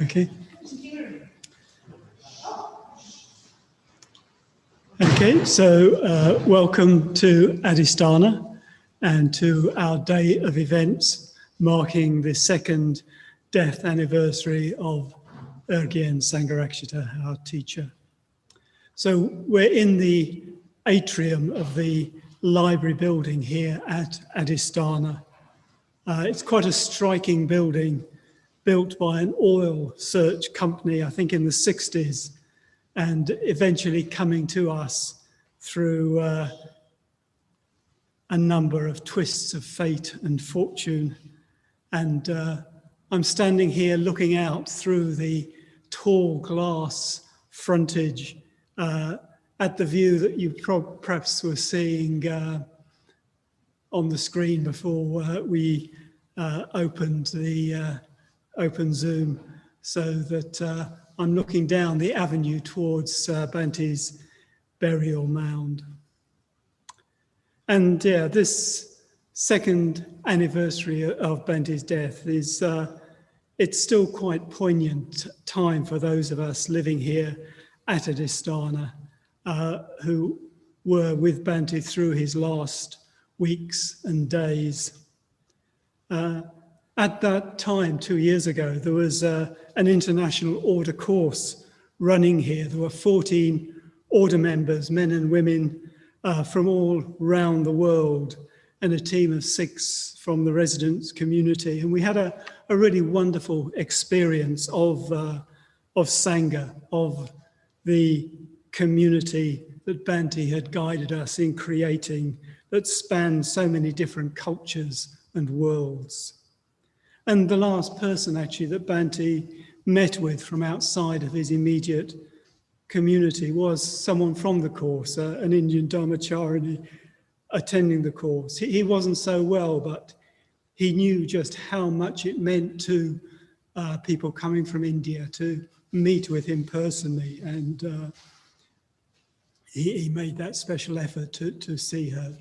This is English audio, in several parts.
Okay. Okay, so welcome to Adhisthana and to our day of events marking the second death anniversary of Urgyen Sangharakshita, our teacher. So we're in the atrium of the library building here at Adhisthana. It's quite a striking building, built by an oil search company, I think in the 60s, and eventually coming to us through a number of twists of fate and fortune. And I'm standing here looking out through the tall glass frontage at the view that you perhaps were seeing on the screen before we opened Zoom, so that I'm looking down the avenue towards Bhante's burial mound. And yeah, this second anniversary of Bhante's death is, it's still quite poignant time for those of us living here at Adhisthana who were with Bhante through his last weeks and days. At that time, 2 years ago, there was an international order course running here. There were 14 order members, men and women from all around the world, and a team of 6 from the residents community. And we had a really wonderful experience of Sangha, of the community that Bhante had guided us in creating, that spanned so many different cultures and worlds. And the last person actually that Bhante met with from outside of his immediate community was someone from the course, an Indian Dharmacharini attending the course. He wasn't so well, but he knew just how much it meant to people coming from India to meet with him personally, and he made that special effort to see her.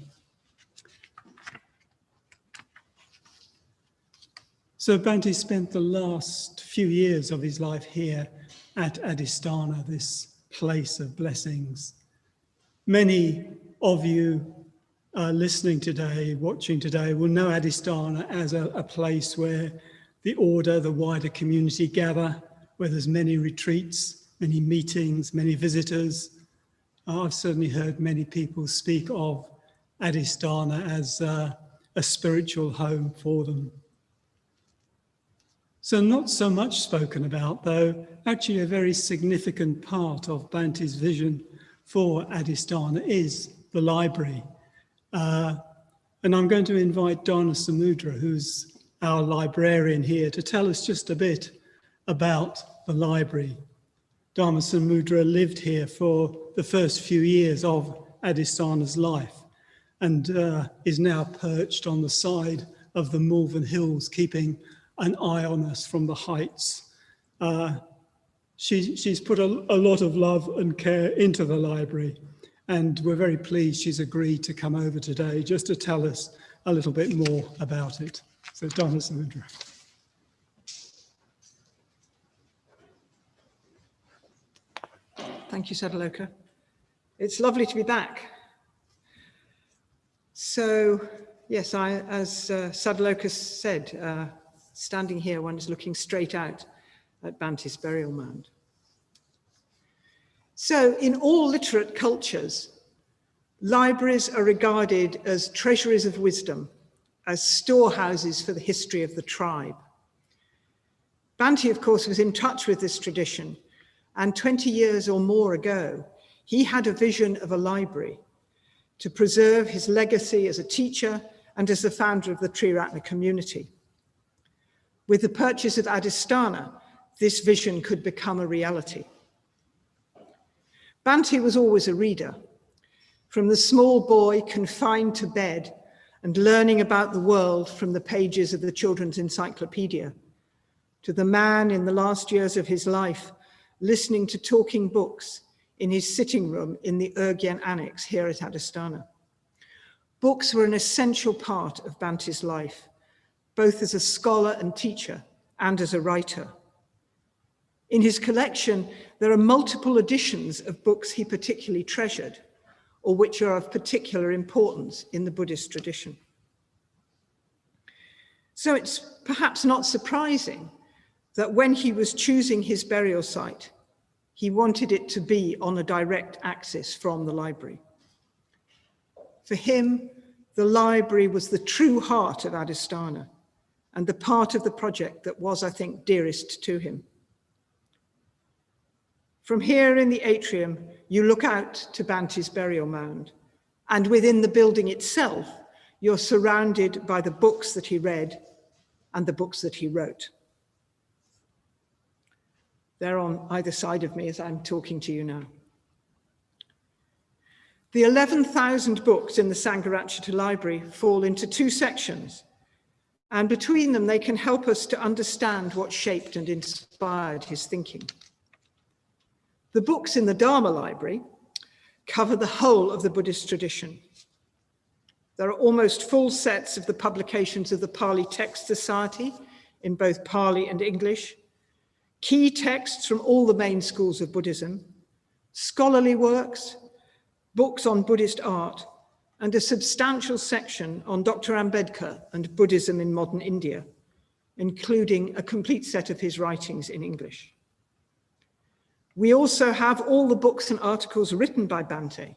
So Bhante spent the last few years of his life here at Adhisthana, this place of blessings. Many of you listening today, watching today, will know Adhisthana as a place where the order, the wider community gather, where there's many retreats, many meetings, many visitors. I've certainly heard many people speak of Adhisthana as a spiritual home for them. So not so much spoken about, though actually a very significant part of Bhante's vision for Adhisthana is the library. And I'm going to invite Dharma Samudra, who's our librarian here, to tell us just a bit about the library. Dharma Samudra lived here for the first few years of Adhisthana's life and is now perched on the side of the Malvern Hills, keeping an eye on us from the heights. She's put a lot of love and care into the library, and we're very pleased she's agreed to come over today just to tell us a little bit more about it. So Dharma Samudra. Thank you, Saddhaloka. It's lovely to be back. So, yes, as Saddhaloka said, standing here, one is looking straight out at Bhante's burial mound. So, in all literate cultures, libraries are regarded as treasuries of wisdom, as storehouses for the history of the tribe. Bhante, of course, was in touch with this tradition, and 20 years or more ago, he had a vision of a library to preserve his legacy as a teacher and as the founder of the Triratna community. With the purchase of Adhisthana, this vision could become a reality. Bhante was always a reader. From the small boy confined to bed and learning about the world from the pages of the children's encyclopedia, to the man in the last years of his life listening to talking books in his sitting room in the Urgyen Annex here at Adhisthana. Books were an essential part of Bante's life, both as a scholar and teacher and as a writer. In his collection, there are multiple editions of books he particularly treasured, or which are of particular importance in the Buddhist tradition. So it's perhaps not surprising that when he was choosing his burial site, he wanted it to be on a direct axis from the library. For him, the library was the true heart of Adhisthana and the part of the project that was, I think, dearest to him. From here in the atrium, you look out to Bante's burial mound, and within the building itself, you're surrounded by the books that he read and the books that he wrote. They're on either side of me as I'm talking to you now. The 11,000 books in the Sangharakshita Library fall into two sections, and between them they can help us to understand what shaped and inspired his thinking. The books in the Dharma Library cover the whole of the Buddhist tradition. There are almost full sets of the publications of the Pali Text Society in both Pali and English, key texts from all the main schools of Buddhism, scholarly works, books on Buddhist art, and a substantial section on Dr. Ambedkar and Buddhism in modern India, including a complete set of his writings in English. We also have all the books and articles written by Bante.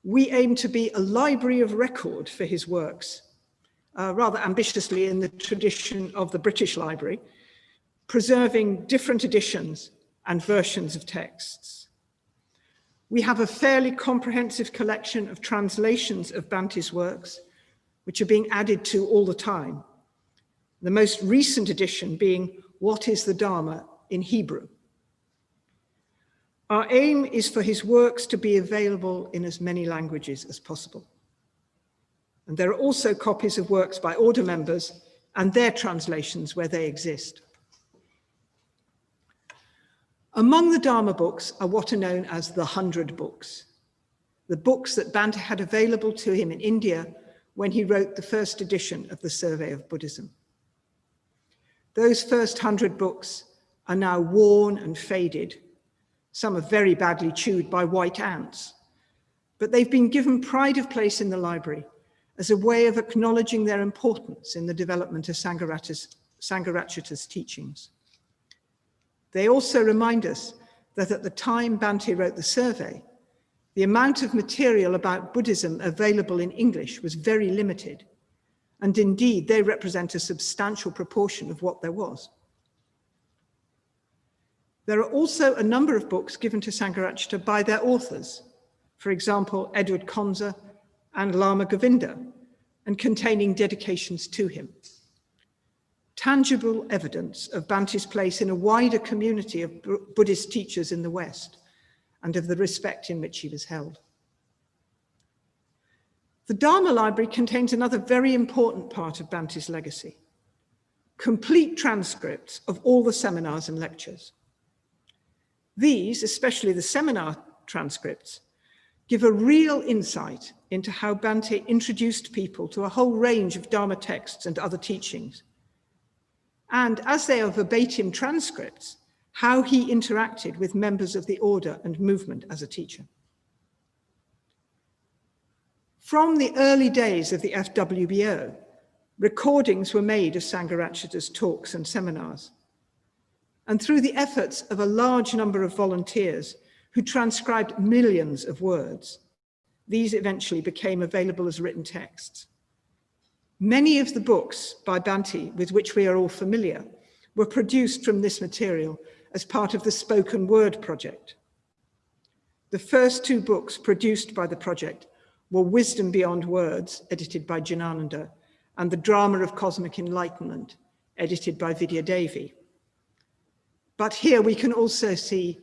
We aim to be a library of record for his works, rather ambitiously in the tradition of the British Library, preserving different editions and versions of texts. We have a fairly comprehensive collection of translations of Bante's works, which are being added to all the time. The most recent edition being What is the Dharma in Hebrew. Our aim is for his works to be available in as many languages as possible. And there are also copies of works by order members and their translations where they exist. Among the Dharma books are what are known as the 100 books, the books that Bante had available to him in India when he wrote the first edition of the Survey of Buddhism. Those first 100 books are now worn and faded. Some are very badly chewed by white ants, but they've been given pride of place in the library as a way of acknowledging their importance in the development of Sangharakshita's teachings. They also remind us that at the time Bante wrote the survey, the amount of material about Buddhism available in English was very limited, and indeed they represent a substantial proportion of what there was. There are also a number of books given to Sangharakshita by their authors, for example, Edward Konza and Lama Govinda, and containing dedications to him. Tangible evidence of Bante's place in a wider community of Buddhist teachers in the West and of the respect in which he was held. The Dharma Library contains another very important part of Bante's legacy: complete transcripts of all the seminars and lectures. These, especially the seminar transcripts, give a real insight into how Bante introduced people to a whole range of Dharma texts and other teachings. And as they are verbatim transcripts, how he interacted with members of the order and movement as a teacher. From the early days of the FWBO, recordings were made of Sangharakshita's talks and seminars. And through the efforts of a large number of volunteers who transcribed millions of words, these eventually became available as written texts. Many of the books by Bante with which we are all familiar were produced from this material as part of the Spoken Word project. The first two books produced by the project were Wisdom Beyond Words, edited by Jnananda, and The Drama of Cosmic Enlightenment, edited by Vidyadevi. But here we can also see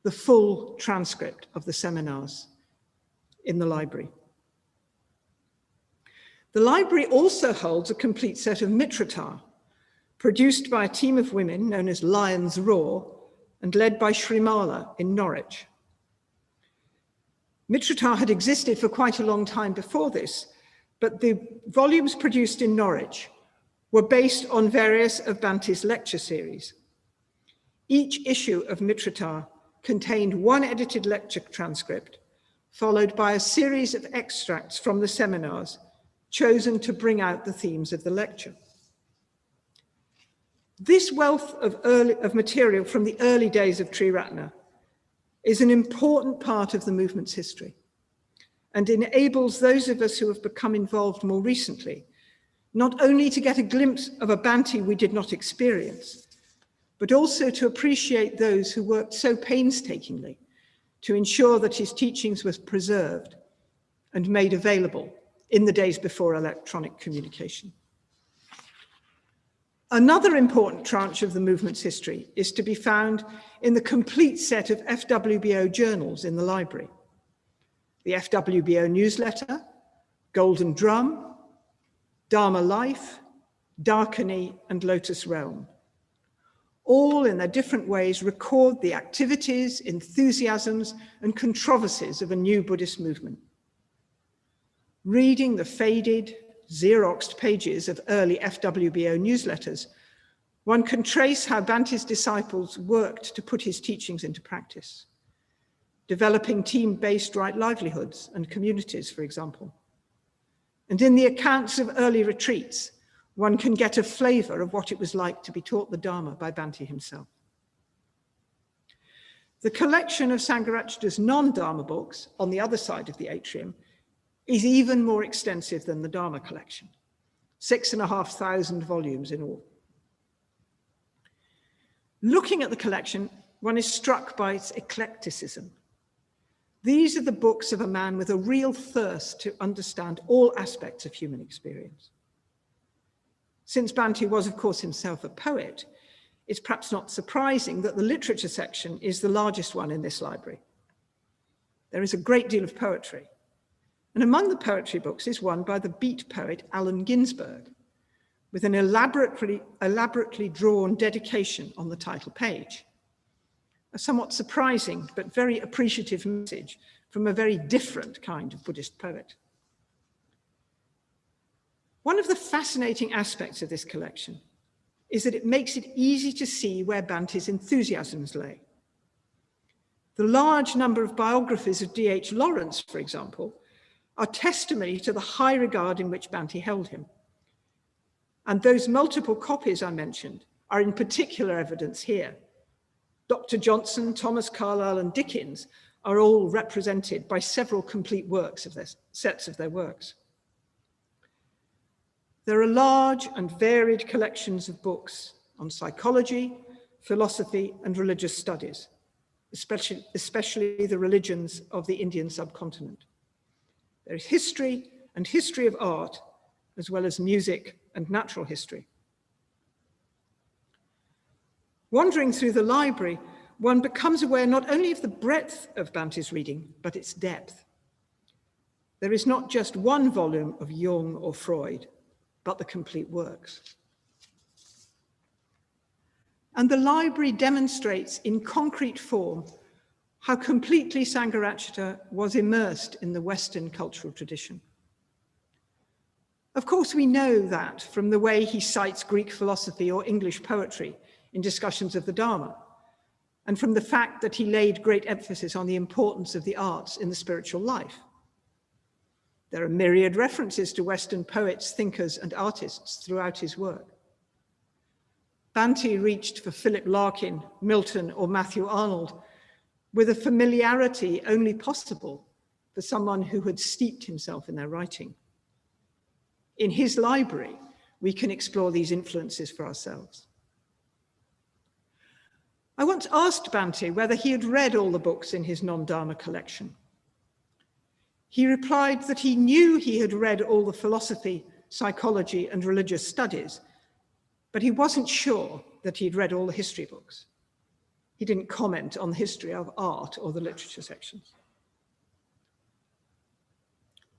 the full transcript of the seminars in the library. The library also holds a complete set of Mitratar, produced by a team of women known as Lion's Roar and led by Srimala in Norwich. Mitrata had existed for quite a long time before this, but the volumes produced in Norwich were based on various of Bhante's lecture series. Each issue of Mitrata contained one edited lecture transcript, followed by a series of extracts from the seminars chosen to bring out the themes of the lecture. This wealth of material from the early days of Triratna is an important part of the movement's history and enables those of us who have become involved more recently not only to get a glimpse of a Bhante we did not experience, but also to appreciate those who worked so painstakingly to ensure that his teachings were preserved and made available in the days before electronic communication. Another important tranche of the movement's history is to be found in the complete set of FWBO journals in the library. The FWBO newsletter, Golden Drum, Dharma Life, Darkani, and Lotus Realm. All in their different ways record the activities, enthusiasms, and controversies of a new Buddhist movement. Reading the faded, Xeroxed pages of early FWBO newsletters, one can trace how Bhante's disciples worked to put his teachings into practice, developing team-based right livelihoods and communities, for example. And in the accounts of early retreats, one can get a flavor of what it was like to be taught the Dharma by Bhante himself. The collection of Sangharakshita's non-Dharma books on the other side of the atrium is even more extensive than the Dharma collection, 6,500 volumes in all. Looking at the collection, one is struck by its eclecticism. These are the books of a man with a real thirst to understand all aspects of human experience. Since Bhante was, of course, himself a poet, it's perhaps not surprising that the literature section is the largest one in this library. There is a great deal of poetry. And among the poetry books is one by the beat poet Allen Ginsberg, with an elaborately drawn dedication on the title page. A somewhat surprising but very appreciative message from a very different kind of Buddhist poet. One of the fascinating aspects of this collection is that it makes it easy to see where Bhante's enthusiasms lay. The large number of biographies of D.H. Lawrence, for example, are testimony to the high regard in which Bhante held him. And those multiple copies I mentioned are in particular evidence here. Dr. Johnson, Thomas Carlyle, and Dickens are all represented by several complete works of sets of their works. There are large and varied collections of books on psychology, philosophy, and religious studies, especially the religions of the Indian subcontinent. There is history and history of art, as well as music and natural history. Wandering through the library, one becomes aware not only of the breadth of Bhante's reading, but its depth. There is not just one volume of Jung or Freud, but the complete works. And the library demonstrates in concrete form how completely Sangharakshita was immersed in the Western cultural tradition. Of course, we know that from the way he cites Greek philosophy or English poetry in discussions of the Dharma, and from the fact that he laid great emphasis on the importance of the arts in the spiritual life. There are myriad references to Western poets, thinkers, and artists throughout his work. Bhante reached for Philip Larkin, Milton, or Matthew Arnold with a familiarity only possible for someone who had steeped himself in their writing. In his library, we can explore these influences for ourselves. I once asked Bhante whether he had read all the books in his non-Dharma collection. He replied that he knew he had read all the philosophy, psychology, and religious studies, but he wasn't sure that he'd read all the history books. He didn't comment on the history of art or the literature sections.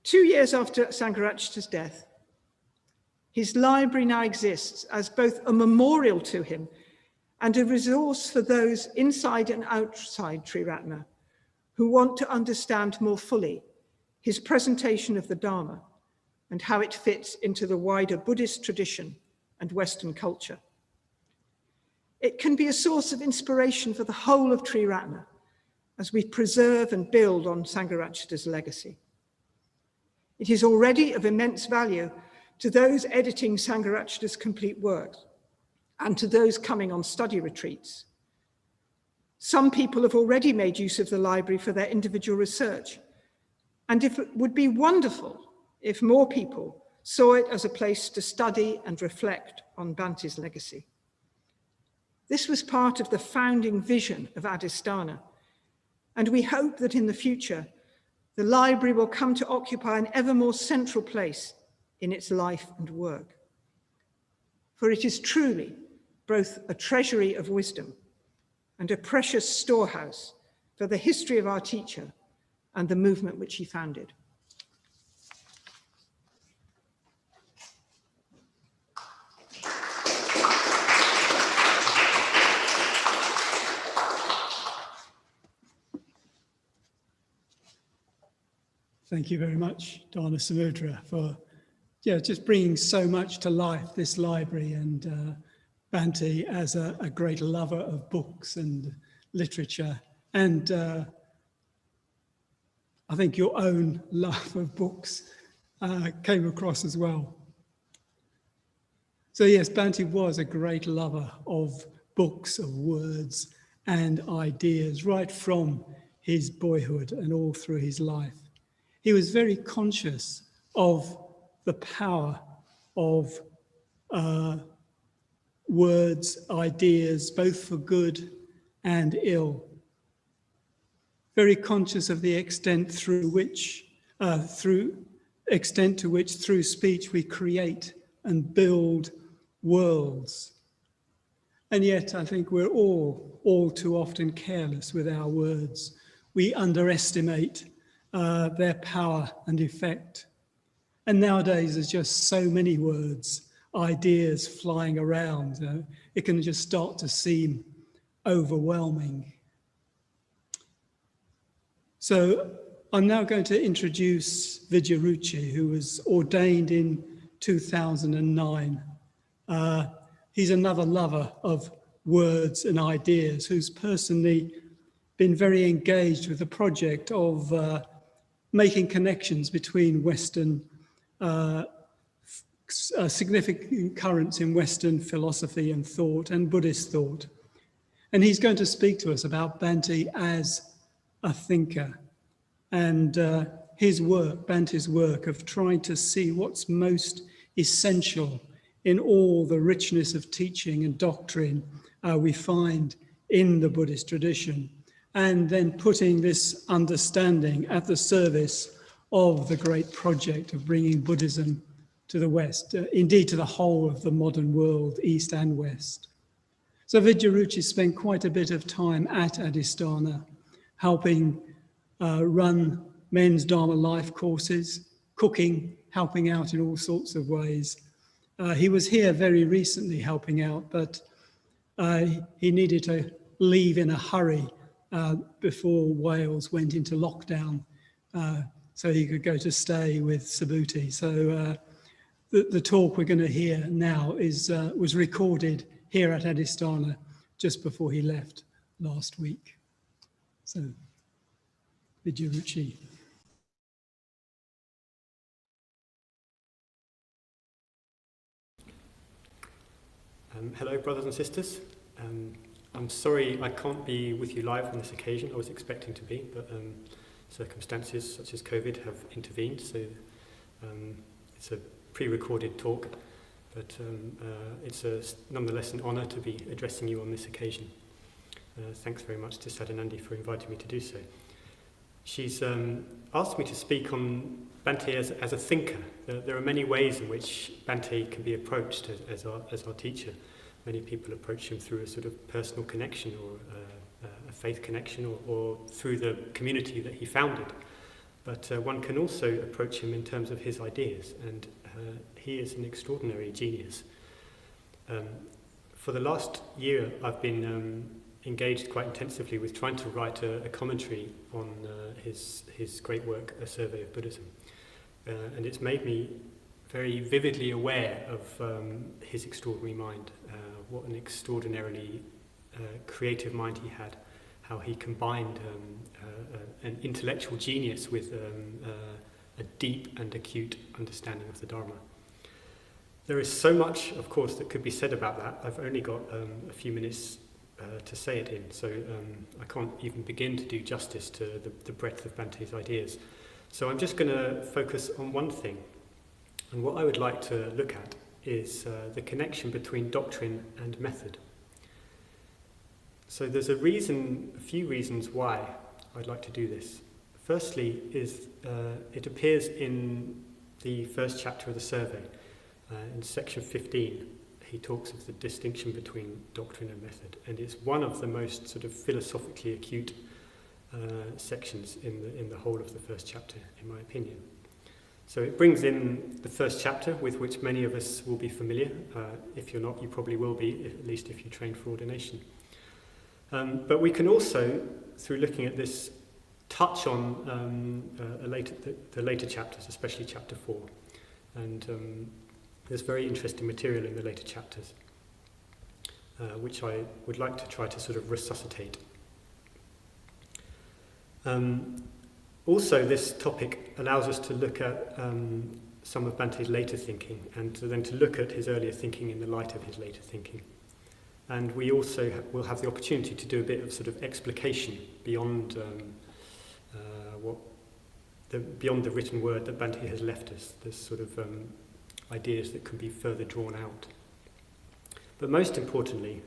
2 years after Sangharakshita's death, his library now exists as both a memorial to him and a resource for those inside and outside Triratna who want to understand more fully his presentation of the Dharma and how it fits into the wider Buddhist tradition and Western culture. It can be a source of inspiration for the whole of Triratna as we preserve and build on Sangharakshita's legacy. It is already of immense value to those editing Sangharakshita's complete works and to those coming on study retreats. Some people have already made use of the library for their individual research, and it would be wonderful if more people saw it as a place to study and reflect on Bhante's legacy. This was part of the founding vision of Adhisthana, and we hope that in the future, the library will come to occupy an ever more central place in its life and work. For it is truly both a treasury of wisdom and a precious storehouse for the history of our teacher and the movement which he founded. Thank you very much, Dharma Samudra, for just bringing so much to life, this library, and Bhante as a great lover of books and literature, and I think your own love of books came across as well. So yes, Bhante was a great lover of books, of words and ideas, right from his boyhood and all through his life. He was very conscious of the power of words, ideas, both for good and ill. Very conscious of the extent to which through speech we create and build worlds. And yet I think we're all too often careless with our words. We underestimate their power and effect. And nowadays there's just so many words, ideas flying around. It can just start to seem overwhelming. So I'm now going to introduce Vijayaruchi, who was ordained in 2009. He's another lover of words and ideas, who's personally been very engaged with the project of making connections between Western, significant currents in Western philosophy and thought and Buddhist thought. And he's going to speak to us about Bhante as a thinker and his work, Bhante's work of trying to see what's most essential in all the richness of teaching and doctrine we find in the Buddhist tradition, and then putting this understanding at the service of the great project of bringing Buddhism to the West, indeed to the whole of the modern world, East and West. So Vijayaruchi spent quite a bit of time at Adhisthana, helping run men's Dharma life courses, cooking, helping out in all sorts of ways. He was here very recently helping out, but he needed to leave in a hurry before Wales went into lockdown, so he could go to stay with Subhuti. So the talk we're going to hear now was recorded here at Adhisthana just before he left last week. So, Vijayaruchi. Hello, brothers and sisters. I'm sorry I can't be with you live on this occasion. I was expecting to be, but circumstances such as COVID have intervened, so it's a pre-recorded talk, but it's nonetheless an honour to be addressing you on this occasion. Thanks very much to Sadhanandi for inviting me to do so. She's asked me to speak on Bhante as a thinker. There are many ways in which Bhante can be approached as our teacher. Many people approach him through a sort of personal connection or a faith connection or through the community that he founded. But one can also approach him in terms of his ideas, and he is an extraordinary genius. For the last year, I've been engaged quite intensively with trying to write a commentary on his great work, A Survey of Buddhism. And it's made me very vividly aware of his extraordinary mind, what an extraordinarily creative mind he had, how he combined an intellectual genius with a deep and acute understanding of the Dharma. There is so much, of course, that could be said about that. I've only got a few minutes to say it in, so I can't even begin to do justice to the breadth of Bante's ideas. So I'm just going to focus on one thing, and what I would like to look at is the connection between doctrine and method. So there's a few reasons why I'd like to do this. Firstly is it appears in the first chapter of the survey. In section 15, he talks of the distinction between doctrine and method, and it's one of the most sort of philosophically acute sections in the whole of the first chapter, in my opinion. So it brings in the first chapter, with which many of us will be familiar. If you're not, you probably will be, at least if you train for ordination. But we can also, through looking at this, touch on the later chapters, especially chapter 4. And there's very interesting material in the later chapters, which I would like to try to sort of resuscitate. Also, this topic allows us to look at some of Bante's later thinking, and then to look at his earlier thinking in the light of his later thinking. And we also will have the opportunity to do a bit of sort of explication beyond beyond the written word that Bante has left us. There's sort of ideas that can be further drawn out. But most importantly,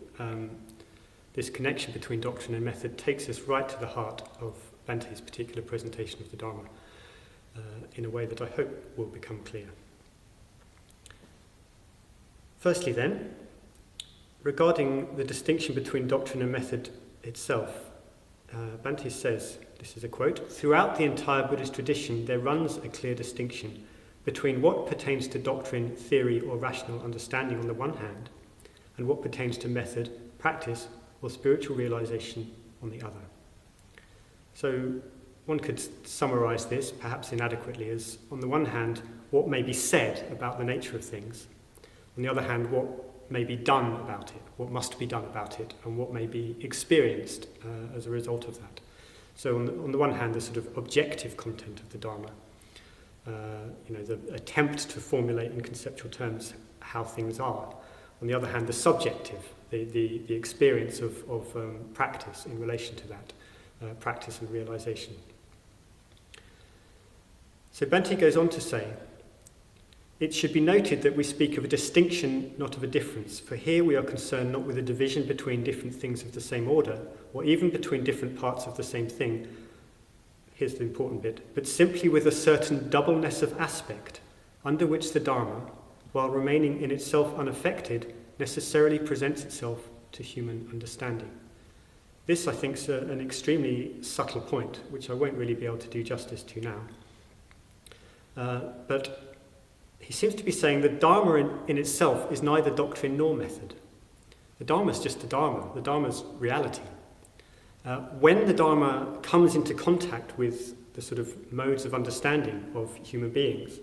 this connection between doctrine and method takes us right to the heart of Bante's particular presentation of the Dharma in a way that I hope will become clear. Firstly then, regarding the distinction between doctrine and method itself, Bante says, this is a quote, "Throughout the entire Buddhist tradition there runs a clear distinction between what pertains to doctrine, theory or rational understanding on the one hand, and what pertains to method, practice or spiritual realization on the other." So one could summarize this, perhaps inadequately, as on the one hand what may be said about the nature of things, on the other hand what may be done about it, what must be done about it, and what may be experienced as a result of that. So on the one hand, the sort of objective content of the Dharma, the attempt to formulate in conceptual terms how things are. On the other hand, the subjective, the experience of practice in relation to that, practice and realization. So Bante goes on to say, "It should be noted that we speak of a distinction, not of a difference, for here we are concerned not with a division between different things of the same order, or even between different parts of the same thing," here's the important bit, "but simply with a certain doubleness of aspect, under which the Dharma, while remaining in itself unaffected, necessarily presents itself to human understanding." This, I think, is an extremely subtle point, which I won't really be able to do justice to now. But he seems to be saying the Dharma in itself is neither doctrine nor method. The Dharma is just the Dharma. The Dharma is reality. When the Dharma comes into contact with the sort of modes of understanding of human beings,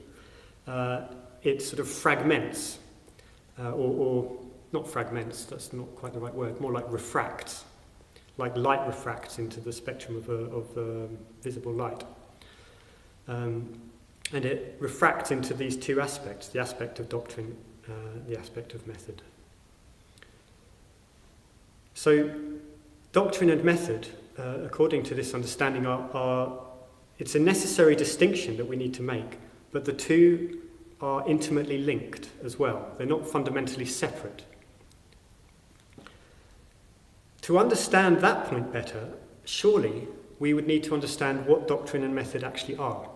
it sort of fragments, or not fragments, that's not quite the right word, more like refracts, like light refracts into the spectrum of visible light. And it refracts into these two aspects, the aspect of doctrine, the aspect of method. So doctrine and method, according to this understanding, it's a necessary distinction that we need to make, but the two are intimately linked as well. They're not fundamentally separate. To understand that point better, surely we would need to understand what doctrine and method actually are.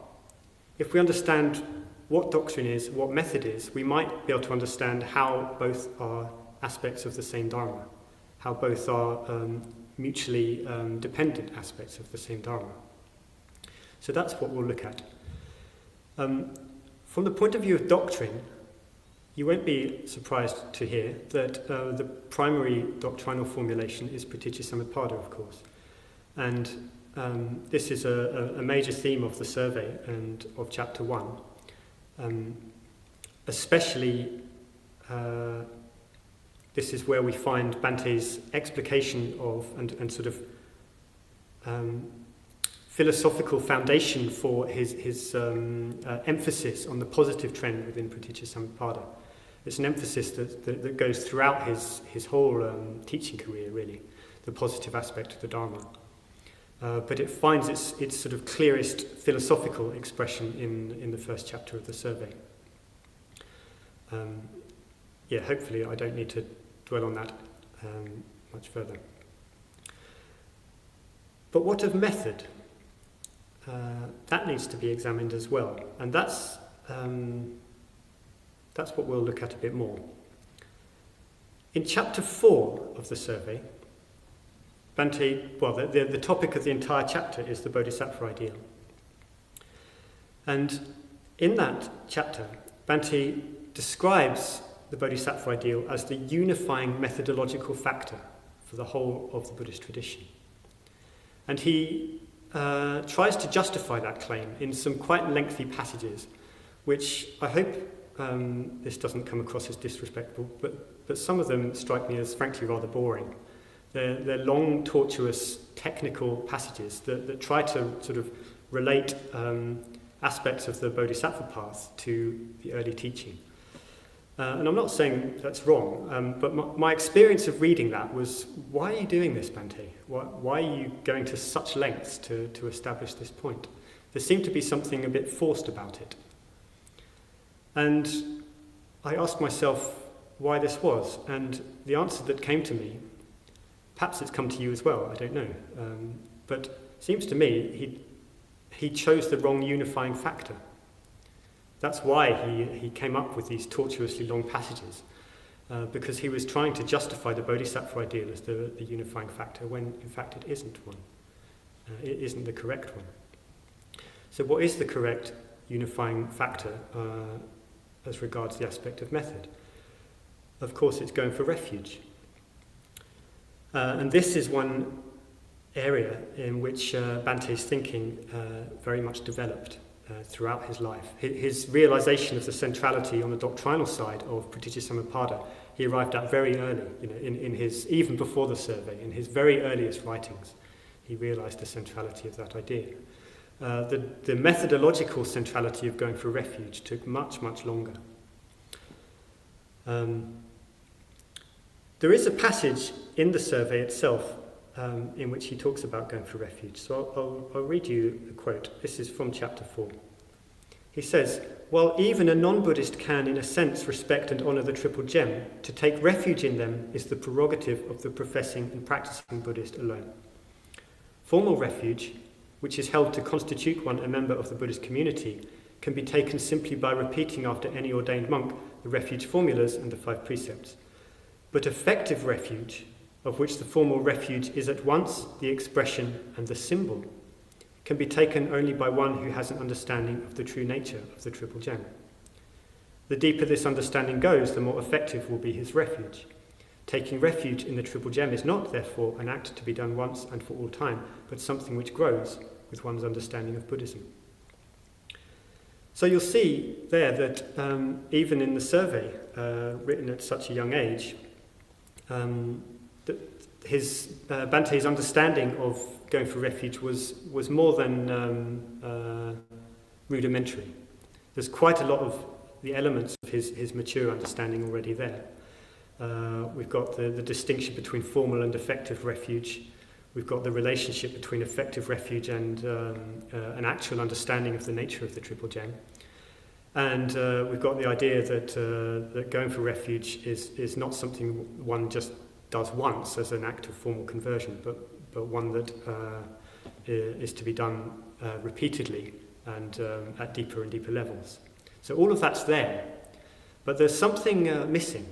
If we understand what doctrine is, what method is, we might be able to understand how both are aspects of the same Dharma, how both are mutually dependent aspects of the same Dharma. So that's what we'll look at. From the point of view of doctrine, you won't be surprised to hear that the primary doctrinal formulation is Paticcasamuppada, of course. And this is a major theme of the survey and of Chapter 1. Especially, this is where we find Bante's explication of and sort of philosophical foundation for his emphasis on the positive trend within Paticcasamuppada. It's an emphasis that goes throughout his whole teaching career, really, the positive aspect of the Dharma. But it finds its sort of clearest philosophical expression in the first chapter of the survey. Hopefully I don't need to dwell on that much further. But what of method? That needs to be examined as well, and that's what we'll look at a bit more. In Chapter 4 of the survey, Bante, the topic of the entire chapter is the Bodhisattva ideal. And in that chapter, Bante describes the Bodhisattva ideal as the unifying methodological factor for the whole of the Buddhist tradition. And he tries to justify that claim in some quite lengthy passages, which I hope this doesn't come across as disrespectful, but some of them strike me as frankly rather boring. They're long, tortuous, technical passages that try to sort of relate aspects of the Bodhisattva path to the early teaching. And I'm not saying that's wrong, but my experience of reading that was, why are you doing this, Bante? Why are you going to such lengths to establish this point? There seemed to be something a bit forced about it. And I asked myself why this was, and the answer that came to me, perhaps it's come to you as well, I don't know, but it seems to me he chose the wrong unifying factor. That's why he came up with these tortuously long passages, because he was trying to justify the Bodhisattva ideal as the unifying factor, when in fact it isn't one. It isn't the correct one. So what is the correct unifying factor as regards the aspect of method? Of course, it's going for refuge. And this is one area in which Bante's thinking very much developed throughout his life. His realization of the centrality on the doctrinal side of Paticcasamuppada, he arrived at very early, in his, even before the survey, in his very earliest writings, he realized the centrality of that idea. The methodological centrality of going for refuge took much, much longer. There is a passage in the survey itself in which he talks about going for refuge. So I'll read you a quote. This is from Chapter 4. He says, "While even a non-Buddhist can, in a sense, respect and honour the Triple Gem, to take refuge in them is the prerogative of the professing and practising Buddhist alone. Formal refuge, which is held to constitute one a member of the Buddhist community, can be taken simply by repeating after any ordained monk the refuge formulas and the 5 precepts. But effective refuge, of which the formal refuge is at once the expression and the symbol, can be taken only by one who has an understanding of the true nature of the Triple Gem. The deeper this understanding goes, the more effective will be his refuge. Taking refuge in the Triple Gem is not, therefore, an act to be done once and for all time, but something which grows with one's understanding of Buddhism." So you'll see there that even in the survey, written at such a young age, Bante's understanding of going for refuge was more than rudimentary. There's quite a lot of the elements of his mature understanding already there. We've got the distinction between formal and effective refuge. We've got the relationship between effective refuge and an actual understanding of the nature of the Triple Gem. And we've got the idea that going for refuge is not something one just does once as an act of formal conversion, but one that is to be done repeatedly and at deeper and deeper levels. So all of that's there, but there's something missing.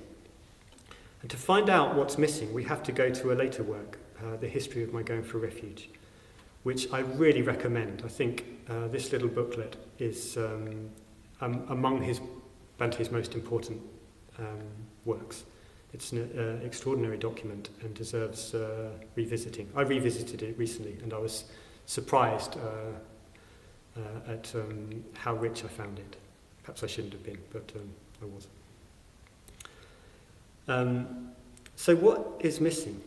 And to find out what's missing, we have to go to a later work, The History of My Going for Refuge, which I really recommend. I think this little booklet is among Bante's most important works. It's an extraordinary document and deserves revisiting. I revisited it recently and I was surprised at how rich I found it. Perhaps I shouldn't have been, but I was. So what is missing?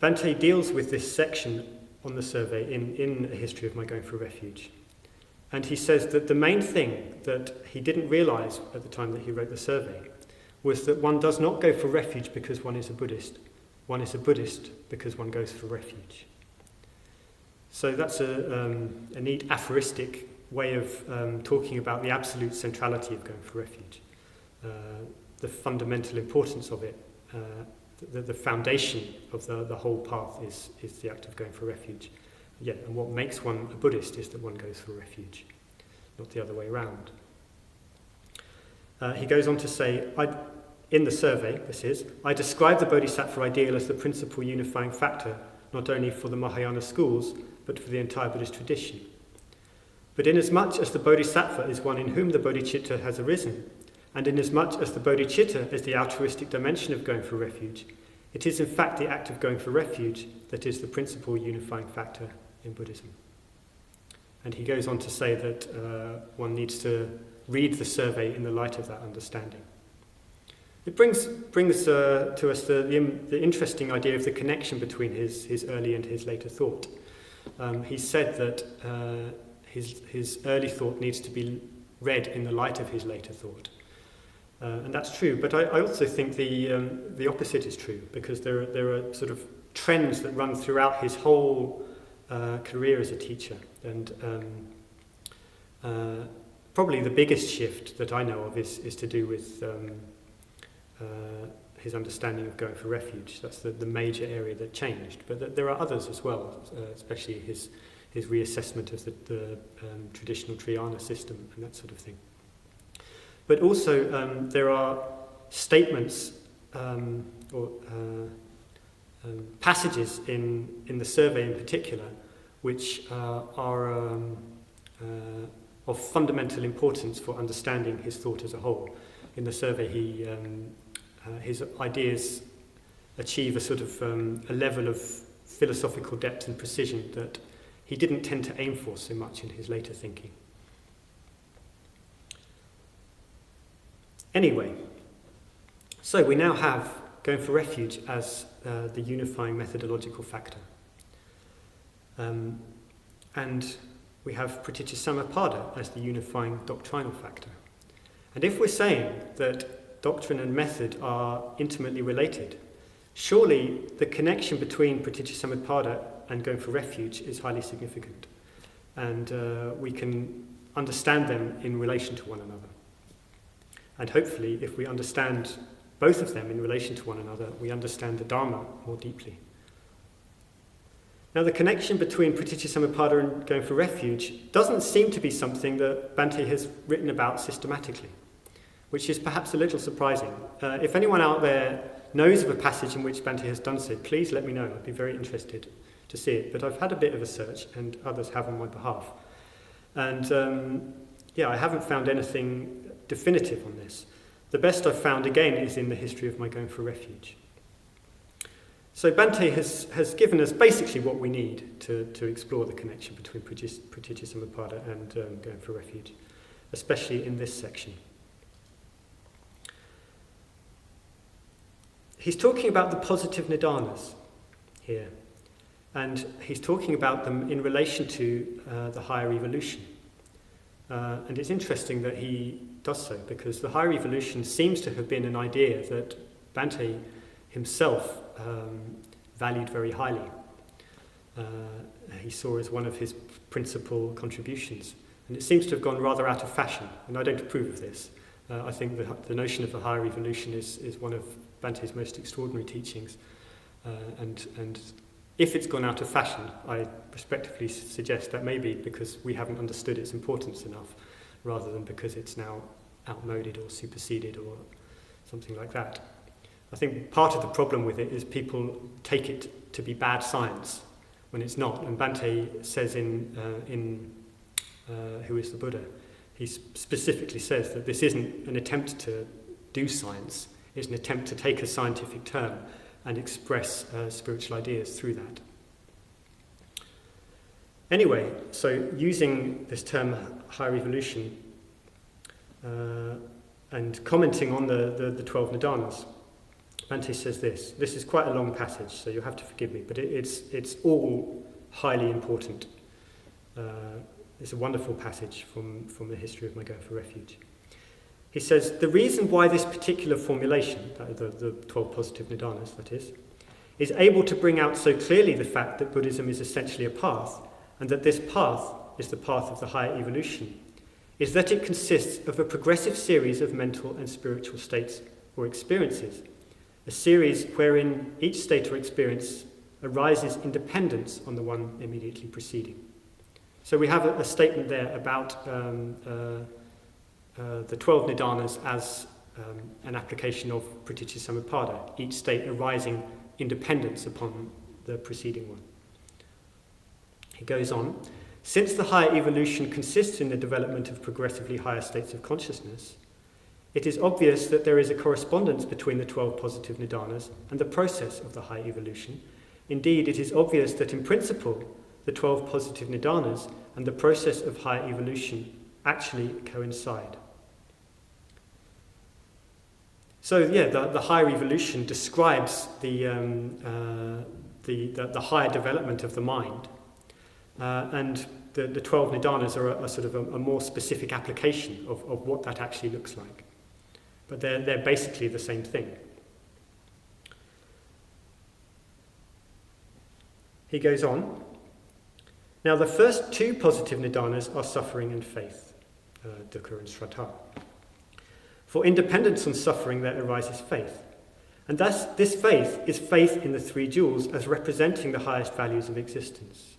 Bhante deals with this section on the survey in A History of My Going for Refuge. And he says that the main thing that he didn't realise at the time that he wrote the survey was that one does not go for refuge because one is a Buddhist. One is a Buddhist because one goes for refuge. So that's a neat aphoristic way of talking about the absolute centrality of going for refuge, the fundamental importance of it. The foundation of the whole path is the act of going for refuge. Yeah, and what makes one a Buddhist is that one goes for refuge, not the other way around. He goes on to say, in the survey, I describe the Bodhisattva ideal as the principal unifying factor, not only for the Mahayana schools, but for the entire Buddhist tradition. But inasmuch as the Bodhisattva is one in whom the bodhicitta has arisen, and inasmuch as the bodhicitta is the altruistic dimension of going for refuge, it is in fact the act of going for refuge that is the principal unifying factor in Buddhism. And he goes on to say that one needs to read the survey in the light of that understanding. It brings to us the interesting idea of the connection between his early and his later thought. He said that his early thought needs to be read in the light of his later thought. And that's true, but I also think the opposite is true, because there are sort of trends that run throughout his whole career as a teacher. And probably the biggest shift that I know of is to do with his understanding of going for refuge. That's the major area that changed. But there are others as well, especially his reassessment of the traditional Triyana system and that sort of thing. But also there are statements or passages in the survey in particular which are of fundamental importance for understanding his thought as a whole. In the survey, his ideas achieve a sort of a level of philosophical depth and precision that he didn't tend to aim for so much in his later thinking. Anyway, so we now have going for refuge as the unifying methodological factor. And we have Pratityasamutpada as the unifying doctrinal factor. And if we're saying that doctrine and method are intimately related, surely the connection between Pratityasamutpada and going for refuge is highly significant. And we can understand them in relation to one another. And hopefully, if we understand both of them in relation to one another, we understand the Dharma more deeply. Now, the connection between Pratityasamutpada and going for refuge doesn't seem to be something that Bhante has written about systematically, which is perhaps a little surprising. If anyone out there knows of a passage in which Bhante has done so, please let me know. I'd be very interested to see it. But I've had a bit of a search, and others have on my behalf. And I haven't found anything definitive on this. The best I've found, again, is in the history of my going for refuge. So Bhante has given us basically what we need to explore the connection between Pratityasamutpada and going for refuge, especially in this section. He's talking about the positive nidanas here, and he's talking about them in relation to the higher evolution. And it's interesting that he does so, because the higher evolution seems to have been an idea that Bhante himself valued very highly. He saw as one of his principal contributions. And it seems to have gone rather out of fashion, and I don't approve of this. I think the notion of the higher evolution is one of Bhante's most extraordinary teachings. And if it's gone out of fashion, I respectively suggest that maybe because we haven't understood its importance enough, rather than because it's now outmoded or superseded or something like that. I think part of the problem with it is people take it to be bad science when it's not. And Bhante says in Who is the Buddha, he specifically says that this isn't an attempt to do science, it's an attempt to take a scientific term and express spiritual ideas through that. Anyway, so using this term higher evolution and commenting on the 12 nidanas, Bhante says this. This is quite a long passage, so you'll have to forgive me, but it's all highly important. It's a wonderful passage from the history of my going for refuge. He says, the reason why this particular formulation, the 12 positive nidanas, that is able to bring out so clearly the fact that Buddhism is essentially a path, and that this path is the path of the higher evolution, is that it consists of a progressive series of mental and spiritual states or experiences, a series wherein each state or experience arises in dependence on the one immediately preceding. So we have a statement there about the 12 nidanas as an application of Pratitya Samutpada, each state arising in dependence upon the preceding one. He goes on, since the higher evolution consists in the development of progressively higher states of consciousness, it is obvious that there is a correspondence between the 12 positive nidanas and the process of the high evolution. Indeed, it is obvious that in principle, the 12 positive nidanas and the process of high evolution actually coincide. So, yeah, the higher evolution describes the higher development of the mind, and the 12 nidanas are a sort of a more specific application of what that actually looks like. But they're basically the same thing. He goes on. Now, the first two positive nidanas are suffering and faith, dukkha and shraddha. For independence on suffering, there arises faith. And thus, this faith is faith in the three jewels as representing the highest values of existence.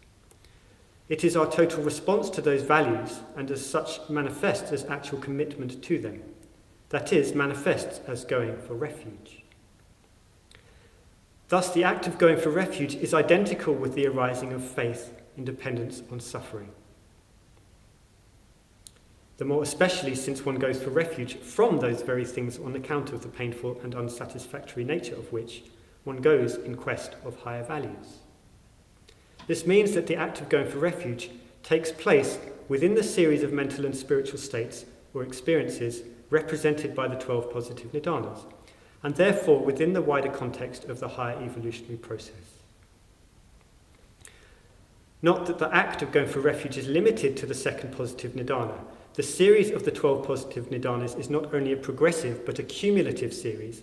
It is our total response to those values, and as such manifests as actual commitment to them. That is, manifests as going for refuge. Thus, the act of going for refuge is identical with the arising of faith in dependence on suffering. The more especially since one goes for refuge from those very things on account of the painful and unsatisfactory nature of which one goes in quest of higher values. This means that the act of going for refuge takes place within the series of mental and spiritual states or experiences represented by the 12 positive nidanas, and therefore within the wider context of the higher evolutionary process. Not that the act of going for refuge is limited to the second positive nidana. The series of the 12 positive nidanas is not only a progressive but a cumulative series,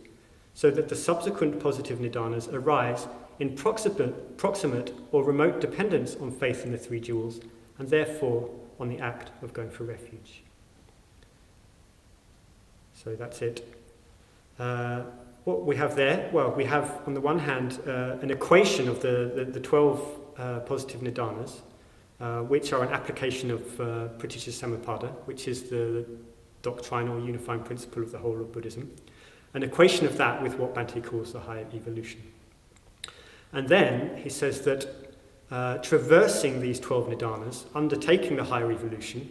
so that the subsequent positive nidanas arise in proximate or remote dependence on faith in the three jewels, and therefore on the act of going for refuge. So that's it. What we have there, well, we have on the one hand an equation of the 12 positive nidanas, which are an application of Pratitya Samutpada, which is the doctrinal unifying principle of the whole of Buddhism. An equation of that with what Bhante calls the higher evolution. And then he says that traversing these 12 nidanas, undertaking the higher evolution,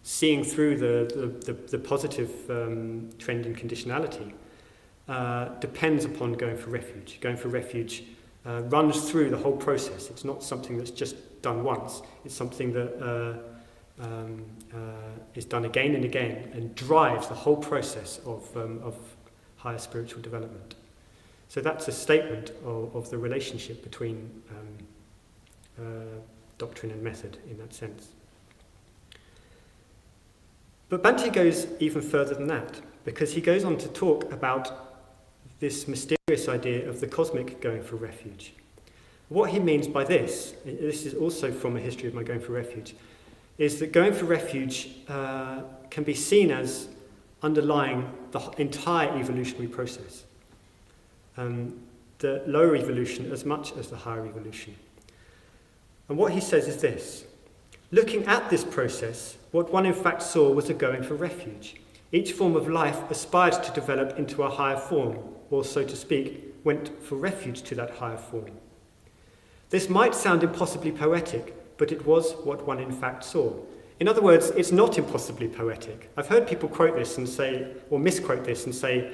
seeing through the positive trend in conditionality, depends upon going for refuge. Going for refuge runs through the whole process. It's not something that's just done once. It's something that is done again and again and drives the whole process of higher spiritual development. So that's a statement of the relationship between doctrine and method in that sense. But Bhante goes even further than that, because he goes on to talk about this mysterious idea of the cosmic going for refuge. What he means by this is also from a history of my going for refuge, is that going for refuge can be seen as underlying the entire evolutionary process. The lower evolution as much as the higher evolution. And what he says is this: looking at this process, what one in fact saw was a going for refuge. Each form of life aspired to develop into a higher form, or so to speak, went for refuge to that higher form. This might sound impossibly poetic, but it was what one in fact saw. In other words, it's not impossibly poetic. I've heard people quote this and say, or misquote this and say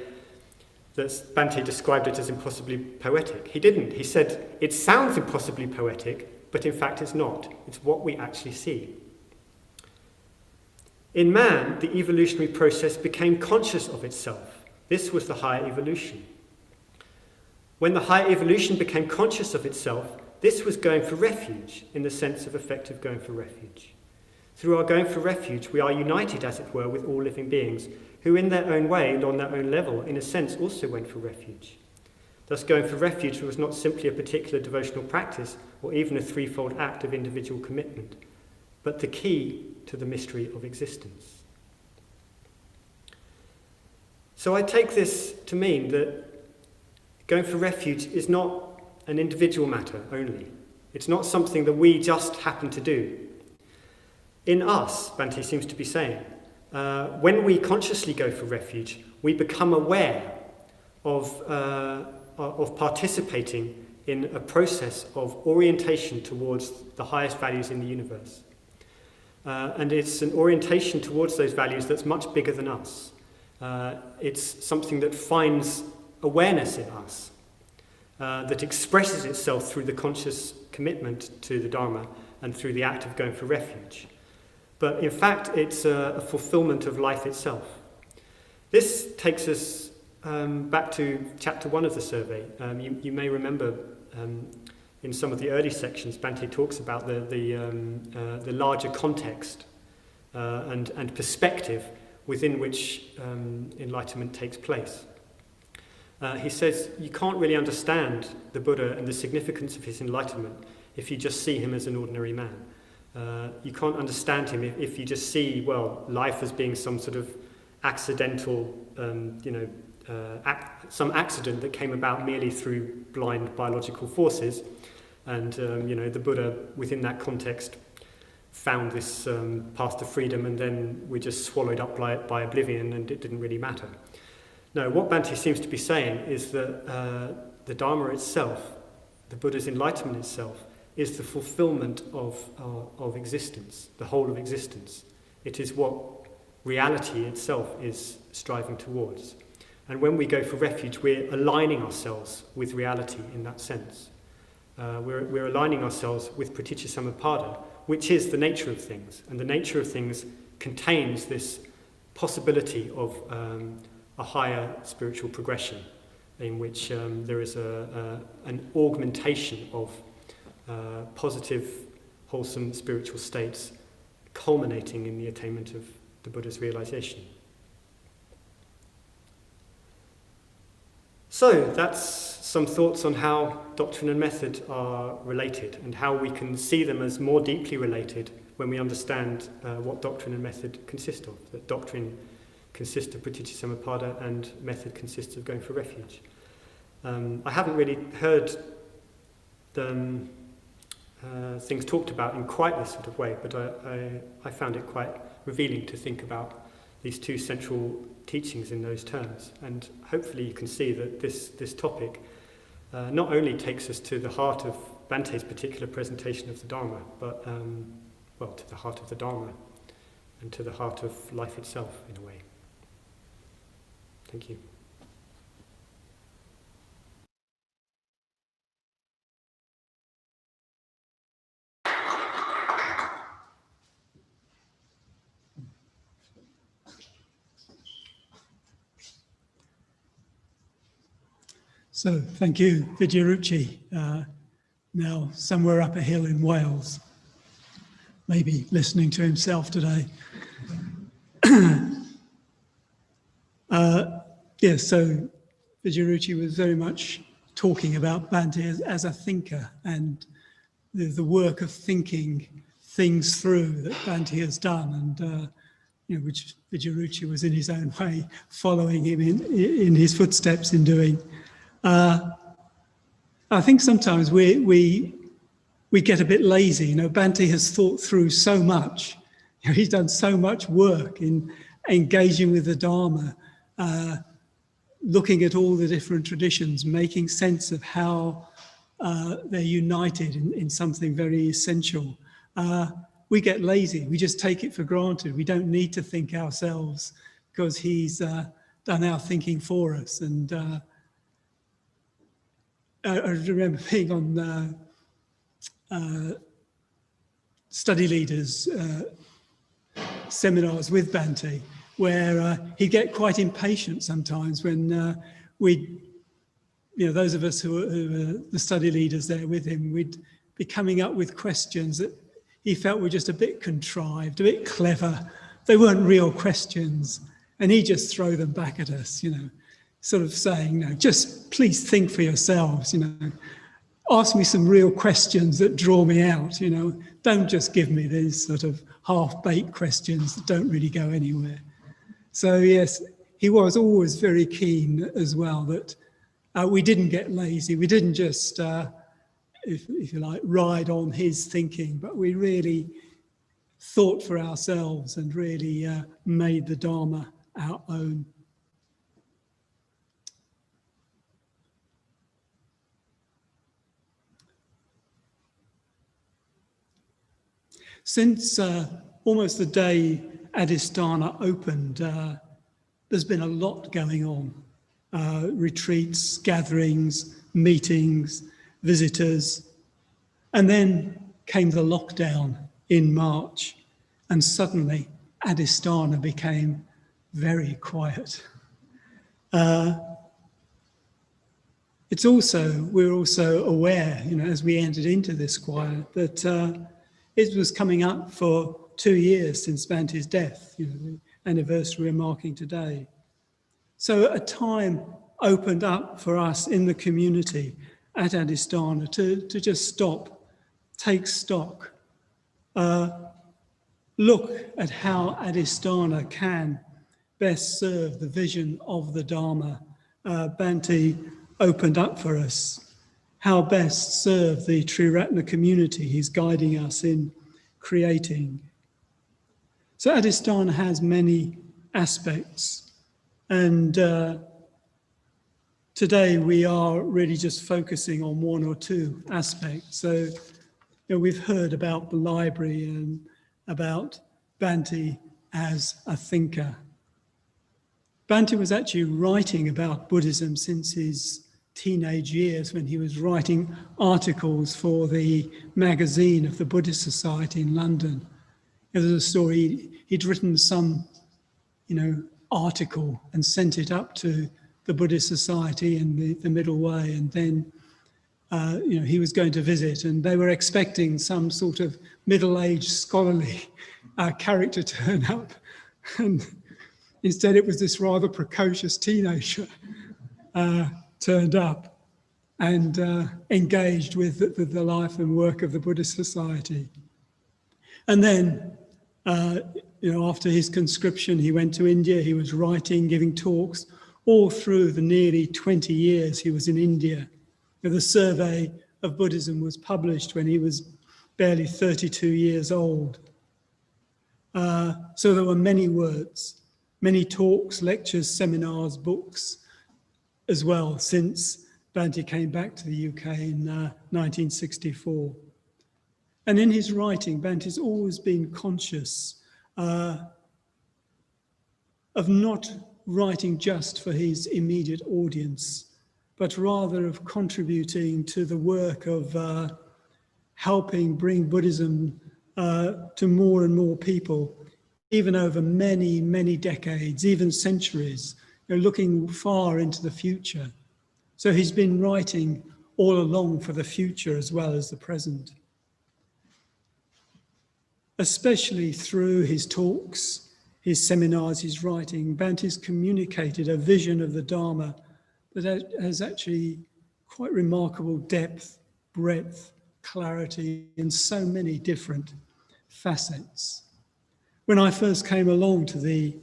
that Bhante described it as impossibly poetic. He didn't. He said, it sounds impossibly poetic, but in fact it's not. It's what we actually see. In man, the evolutionary process became conscious of itself. This was the higher evolution. When the higher evolution became conscious of itself, this was going for refuge, in the sense of effective going for refuge. Through our going for refuge, we are united, as it were, with all living beings, who in their own way and on their own level, in a sense, also went for refuge. Thus, going for refuge was not simply a particular devotional practice, or even a threefold act of individual commitment, but the key to the mystery of existence. So I take this to mean that going for refuge is not an individual matter only. It's not something that we just happen to do. In us, Bhante seems to be saying, when we consciously go for refuge, we become aware of participating in a process of orientation towards the highest values in the universe. And it's an orientation towards those values that's much bigger than us. It's something that finds awareness in us, that expresses itself through the conscious commitment to the Dharma and through the act of going for refuge. But in fact, it's a fulfillment of life itself. This takes us back to chapter 1 of the survey. You may remember in some of the early sections, Bhante talks about the larger context and perspective within which enlightenment takes place. He says you can't really understand the Buddha and the significance of his enlightenment if you just see him as an ordinary man. You can't understand him if you just see, well, life as being some sort of accidental, some accident that came about merely through blind biological forces. And, the Buddha, within that context, found this path to freedom, and then we're just swallowed up by oblivion, and it didn't really matter. No, what Bhante seems to be saying is that the Dharma itself, the Buddha's enlightenment itself, is the fulfillment of existence, the whole of existence. It is what reality itself is striving towards. And when we go for refuge, we're aligning ourselves with reality in that sense. We're aligning ourselves with Praticca-samuppada, which is the nature of things. And the nature of things contains this possibility of a higher spiritual progression in which there is an augmentation of positive, wholesome spiritual states culminating in the attainment of the Buddha's realization. So that's some thoughts on how doctrine and method are related and how we can see them as more deeply related when we understand what doctrine and method consist of. That doctrine consists of Praticca-samuppada and method consists of going for refuge. I haven't really heard things talked about in quite this sort of way, but I found it quite revealing to think about these two central teachings in those terms. And hopefully you can see that this topic not only takes us to the heart of Bhante's particular presentation of the Dharma, but to the heart of the Dharma and to the heart of life itself in a way. Thank you. So thank you, Vijayaruchi, now somewhere up a hill in Wales, maybe listening to himself today. Yes, so Vijayaruchi was very much talking about Bhante as a thinker and the work of thinking things through that Bhante has done, and which Vijayaruchi was in his own way following him in his footsteps in doing. I think sometimes we get a bit lazy. Bhante has thought through so much. He's done so much work in engaging with the Dharma, looking at all the different traditions, making sense of how they're united in something very essential. we get lazy. We just take it for granted. We don't need to think ourselves because he's done our thinking for us. And I remember being on study leaders seminars with Bhante, where he'd get quite impatient sometimes when those of us who were the study leaders there with him, we'd be coming up with questions that he felt were just a bit contrived, a bit clever. They weren't real questions. And he'd just throw them back at us, sort of saying, no, just please think for yourselves, ask me some real questions that draw me out, don't just give me these sort of half-baked questions that don't really go anywhere. So yes, he was always very keen as well that we didn't get lazy. We didn't just, if you like, ride on his thinking, but we really thought for ourselves and really made the Dharma our own. Since almost the day Adhisthana opened, there's been a lot going on. Retreats, gatherings, meetings, visitors. And then came the lockdown in March, and suddenly Adhisthana became very quiet. We're also aware, as we entered into this quiet, that it was coming up for 2 years since Bhante's death, the anniversary we're marking today. So a time opened up for us in the community at Adhisthana to just stop, take stock, look at how Adhisthana can best serve the vision of the Dharma. Bhante opened up for us how best serve the Triratna community he's guiding us in creating. So Adhisthana has many aspects, and today we are really just focusing on one or two aspects. So we've heard about the library and about Bhante as a thinker. Bhante was actually writing about Buddhism since his teenage years, when he was writing articles for the magazine of the Buddhist Society in London. There's a story, he'd written some, article and sent it up to the Buddhist Society in the Middle Way, and then he was going to visit, and they were expecting some sort of middle-aged scholarly character turn up, and instead it was this rather precocious teenager turned up and engaged with the life and work of the Buddhist Society. And then, after his conscription, he went to India. He was writing, giving talks all through the nearly 20 years he was in India. The Survey of Buddhism was published when he was barely 32 years old. So there were many words, many talks, lectures, seminars, books as well, since Bhante came back to the UK in 1964. And in his writing, Bhante's always been conscious of not writing just for his immediate audience, but rather of contributing to the work of helping bring Buddhism to more and more people, even over many, many decades, even centuries, looking far into the future. So he's been writing all along for the future as well as the present. Especially through his talks, his seminars, his writing, Bhante's communicated a vision of the Dharma that has actually quite remarkable depth, breadth, clarity, and so many different facets. When I first came along to the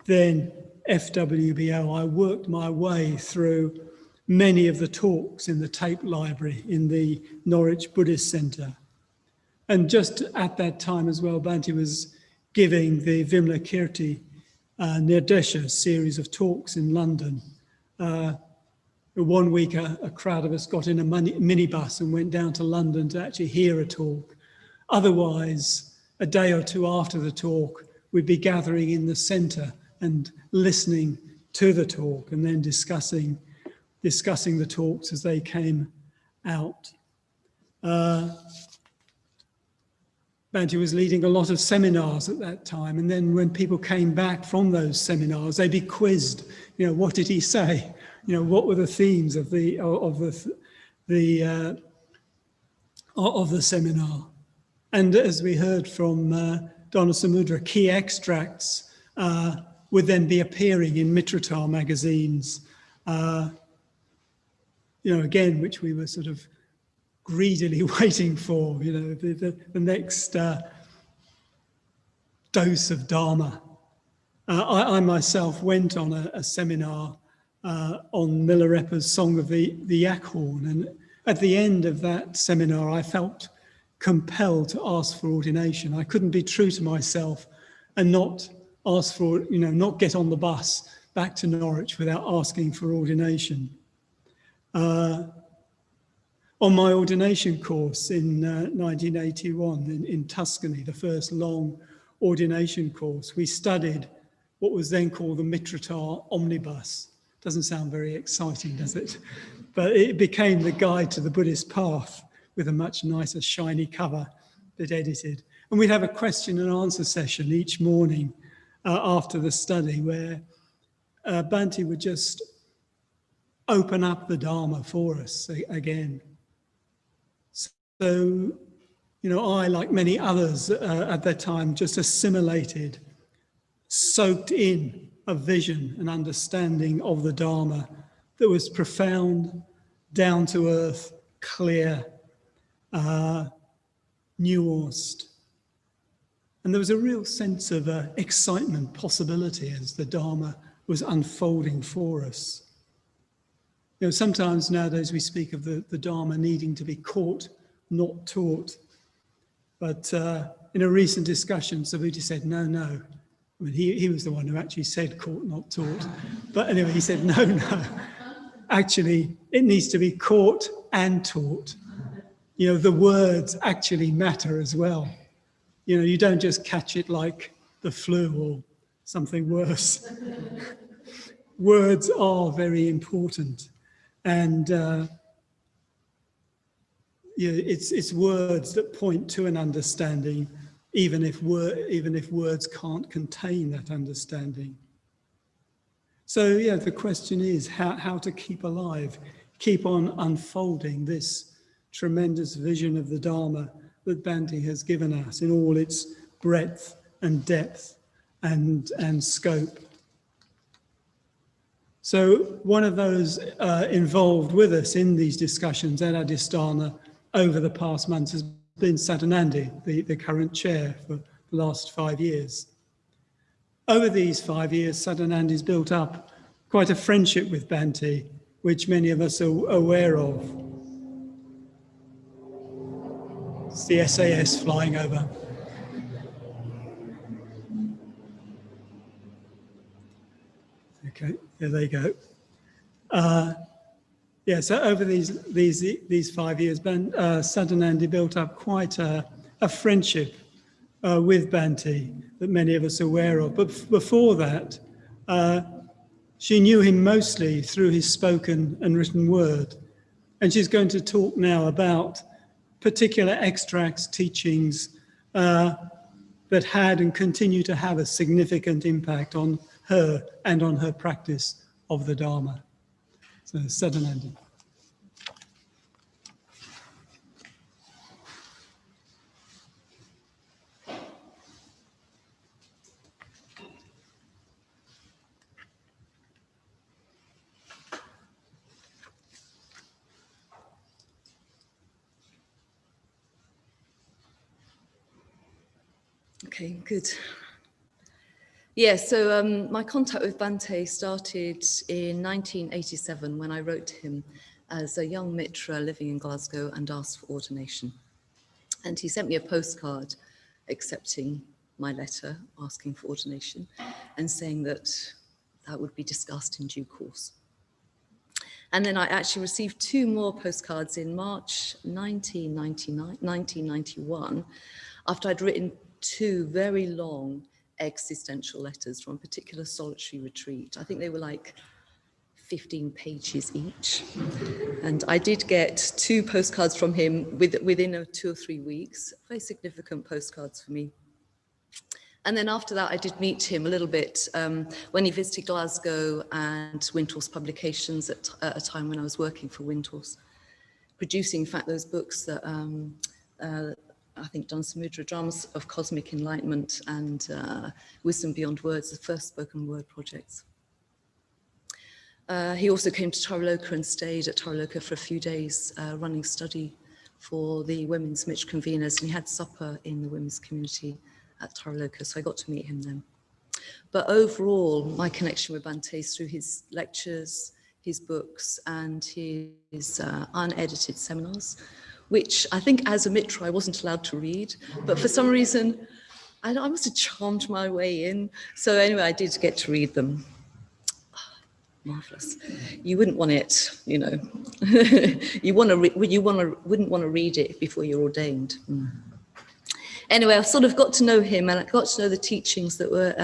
then FWBO, I worked my way through many of the talks in the tape library in the Norwich Buddhist Centre. And just at that time as well, Bhante was giving the Vimalakirti Nirdesha series of talks in London. One week, a crowd of us got in a minibus and went down to London to actually hear a talk. Otherwise, a day or two after the talk, we'd be gathering in the center and listening to the talk and then discussing the talks as they came out. Bhante was leading a lot of seminars at that time, and then when people came back from those seminars, they'd be quizzed. You know, what did he say? You know, what were the themes of the seminar? And as we heard from Donna Samudra, key extracts would then be appearing in Mitratar magazines. You know, again, which we were sort of greedily waiting for, you know, the next dose of Dharma. I myself went on a seminar on Milarepa's Song of the Yakhorn, and at the end of that seminar, I felt compelled to ask for ordination. I couldn't be true to myself and not ask for, you know, not get on the bus back to Norwich without asking for ordination. On my ordination course in 1981 in Tuscany, the first long ordination course, we studied what was then called the Mitratar Omnibus. Doesn't sound very exciting, does it? But it became the guide to the Buddhist path with a much nicer, shiny cover that edited. And we'd have a question and answer session each morning after the study where Bhante would just open up the Dharma for us again. So, you know, I, like many others at that time, just assimilated, soaked in a vision and understanding of the Dharma that was profound, down to earth, clear, nuanced. And there was a real sense of excitement, possibility as the Dharma was unfolding for us. You know, sometimes nowadays we speak of the Dharma needing to be caught, not taught. But in a recent discussion, Subhuti said, no. I mean, he was the one who actually said caught, not taught. But anyway, he said, no. Actually, it needs to be caught and taught. You know, the words actually matter as well. You know, you don't just catch it like the flu or something worse. Words are very important. And it's words that point to an understanding, even if words can't contain that understanding. So yeah, the question is how to keep alive, keep on unfolding this tremendous vision of the Dharma that Bhante has given us in all its breadth and depth and scope. So one of those involved with us in these discussions at Adhisthana over the past months has been Sadanandi, the current chair for the last 5 years. Over these 5 years, Sadanandi's built up quite a friendship with Bhante, which many of us are aware of. It's the SAS flying over. Okay, there they go. Yeah, so over these 5 years, Sadanandi built up quite a friendship with Bhante that many of us are aware of. But before that, she knew him mostly through his spoken and written word. And she's going to talk now about particular extracts, teachings that had and continue to have a significant impact on her and on her practice of the Dharma. So, Sadanandi. Okay, good. Yeah, so my contact with Bhante started in 1987 when I wrote to him as a young Mitra living in Glasgow and asked for ordination. And he sent me a postcard accepting my letter, asking for ordination, and saying that that would be discussed in due course. And then I actually received 2 more postcards in March 1991, after I'd written 2 very long existential letters from a particular solitary retreat. I think they were like 15 pages each. And I did get 2 postcards from him within 2 or 3 weeks, very significant postcards for me. And then after that, I did meet him a little bit when he visited Glasgow and Windhorse Publications at a time when I was working for Windhorse, producing, in fact, those books that I think Dhammasamudra, Dramas of Cosmic Enlightenment and Wisdom Beyond Words, the first spoken word projects. He also came to Saddhaloka and stayed at Saddhaloka for a few days, running study for the women's Mitch conveners, and he had supper in the women's community at Saddhaloka, so I got to meet him then. But overall, my connection with Bhante is through his lectures, his books, and his unedited seminars, which I think as a Mitra I wasn't allowed to read, but for some reason I must have charmed my way in. So anyway, I did get to read them. Marvelous. You wouldn't want it, you know. Wouldn't want to read it before you're ordained. Anyway, I've sort of got to know him, and I got to know the teachings that were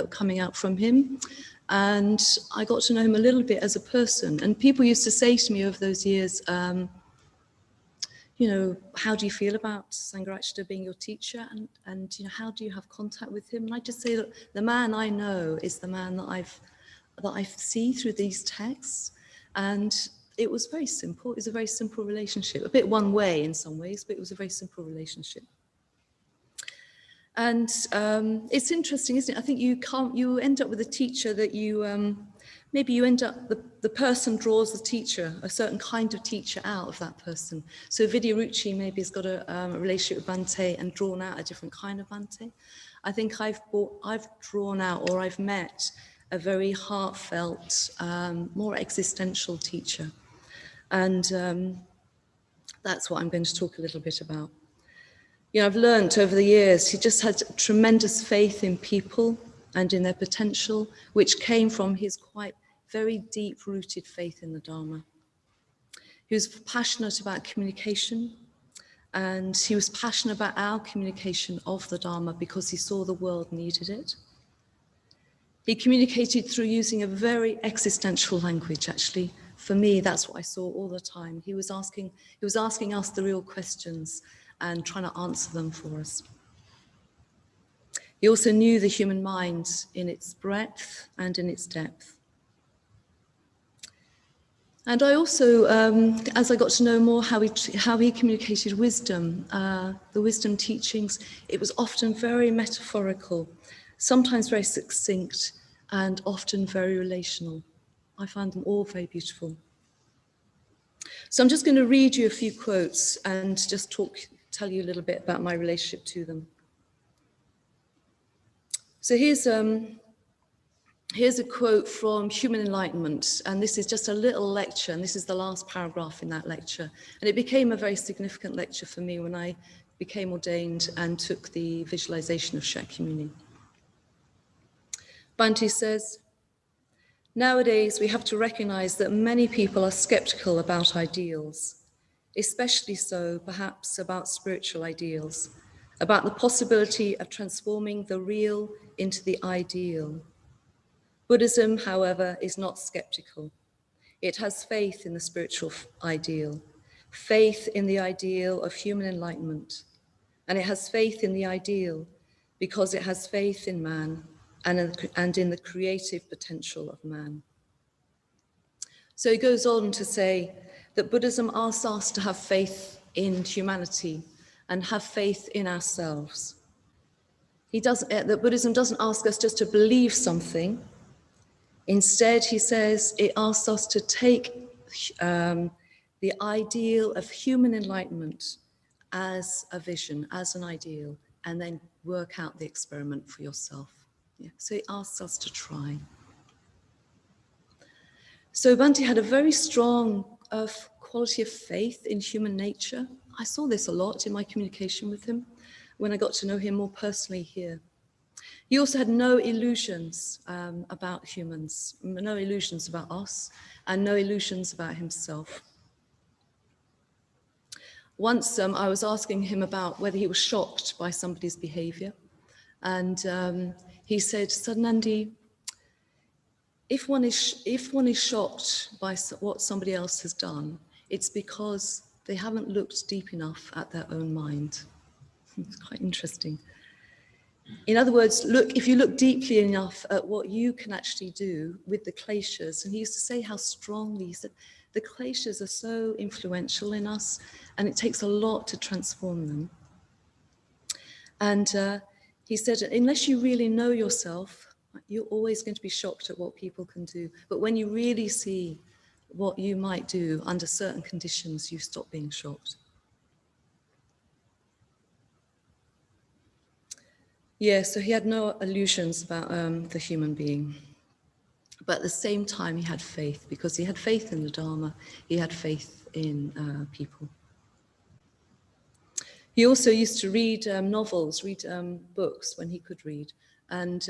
coming out from him, and I got to know him a little bit as a person. And people used to say to me over those years, you know, how do you feel about Sangharakshita being your teacher, and you know, how do you have contact with him? And I just say, look, the man I know is the man that I see through these texts, and it was very simple. It was a very simple relationship, a bit one way in some ways, but it was a very simple relationship. And it's interesting, isn't it? I think you end up with a teacher that you, maybe you end up, the person draws the teacher, a certain kind of teacher out of that person. So Vijayaruchi maybe has got a relationship with Bhante and drawn out a different kind of Bhante. I think I've drawn out, or I've met a very heartfelt, more existential teacher. And that's what I'm going to talk a little bit about. You know, I've learned over the years, he just had tremendous faith in people and in their potential, which came from his quite very deep-rooted faith in the Dharma. He was passionate about communication, and he was passionate about our communication of the Dharma because he saw the world needed it. He communicated through using a very existential language, actually. For me, that's what I saw all the time. He was asking us the real questions and trying to answer them for us. He also knew the human mind in its breadth and in its depth. And I also, as I got to know more how he communicated wisdom, the wisdom teachings, it was often very metaphorical, sometimes very succinct, and often very relational. I find them all very beautiful. So I'm just going to read you a few quotes and just tell you a little bit about my relationship to them. So here's a quote from Human Enlightenment, and this is just a little lecture, and this is the last paragraph in that lecture. And it became a very significant lecture for me when I became ordained and took the visualization of Shakyamuni. Bhante says, nowadays we have to recognize that many people are skeptical about ideals, especially so perhaps about spiritual ideals, about the possibility of transforming the real into the ideal. Buddhism, however, is not skeptical. It has faith in the spiritual ideal, faith in the ideal of human enlightenment, and it has faith in the ideal because it has faith in man and in the creative potential of man. So he goes on to say that Buddhism asks us to have faith in humanity and have faith in ourselves. That Buddhism doesn't ask us just to believe something. Instead, he says, it asks us to take the ideal of human enlightenment as a vision, as an ideal, and then work out the experiment for yourself. Yeah. So it asks us to try. So Bhante had a very strong quality of faith in human nature. I saw this a lot in my communication with him when I got to know him more personally here. He also had no illusions about humans, no illusions about us, and no illusions about himself. Once I was asking him about whether he was shocked by somebody's behavior, And he said, Sadhanandi, if one is shocked by what somebody else has done, it's because they haven't looked deep enough at their own mind. It's quite interesting. In other words, if you look deeply enough at what you can actually do with the kleshas, and he used to say how strongly, he said, the kleshas are so influential in us, and it takes a lot to transform them. And he said, unless you really know yourself, you're always going to be shocked at what people can do. But when you really see what you might do under certain conditions, you stop being shocked. Yeah, so he had no illusions about the human being. But at the same time, he had faith, because he had faith in the Dharma, he had faith in people. He also used to read novels, read books when he could read. And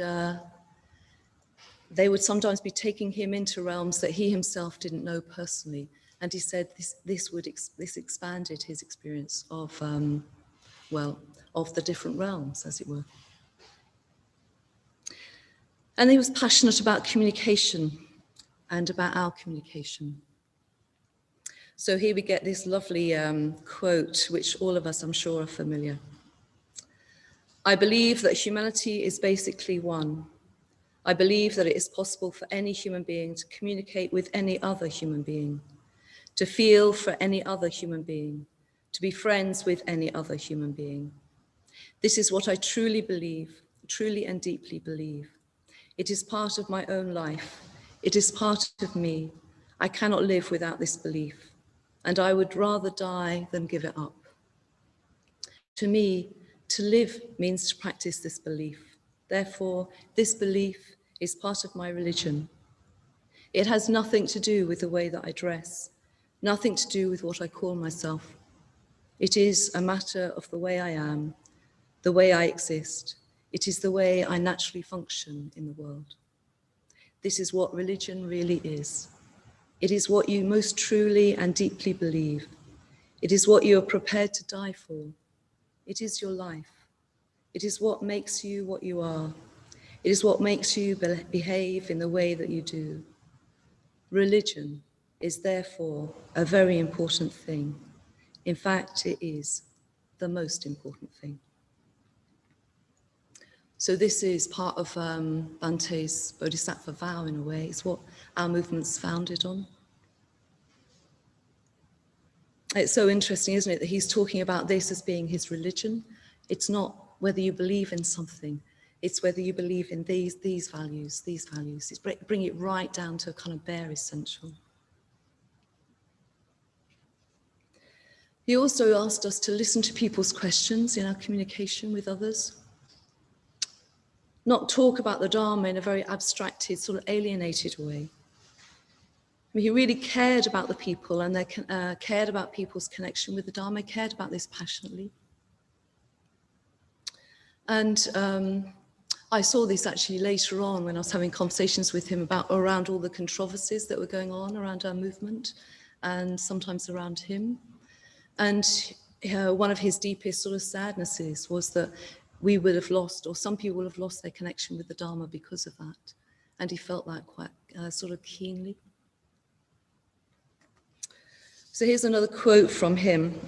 they would sometimes be taking him into realms that he himself didn't know personally. And he said this expanded his experience of, of the different realms, as it were. And he was passionate about communication and about our communication. So here we get this lovely quote, which all of us, I'm sure, are familiar. I believe that humanity is basically one. I believe that it is possible for any human being to communicate with any other human being, to feel for any other human being, to be friends with any other human being. This is what I truly believe, truly and deeply believe. It is part of my own life. It is part of me. I cannot live without this belief, and I would rather die than give it up. To me, to live means to practice this belief. Therefore, this belief is part of my religion. It has nothing to do with the way that I dress, nothing to do with what I call myself. It is a matter of the way I am, the way I exist. It is the way I naturally function in the world. This is what religion really is. It is what you most truly and deeply believe. It is what you are prepared to die for. It is your life. It is what makes you what you are. It is what makes you behave in the way that you do. Religion is therefore a very important thing. In fact, it is the most important thing. So this is part of Bhante's Bodhisattva vow in a way. It's what our movement's founded on. It's so interesting, isn't it, that he's talking about this as being his religion. It's not whether you believe in something, it's whether you believe in these values, these values. It's bring it right down to a kind of bare essential. He also asked us to listen to people's questions in our communication with others. Not talk about the Dharma in a very abstracted, sort of alienated way. I mean, he really cared about the people, and they cared about people's connection with the Dharma, cared about this passionately. And I saw this actually later on when I was having conversations with him around all the controversies that were going on around our movement, and sometimes around him. And one of his deepest sort of sadnesses was that we would have lost, or some people would have lost their connection with the Dharma because of that. And he felt that quite sort of keenly. So here's another quote from him.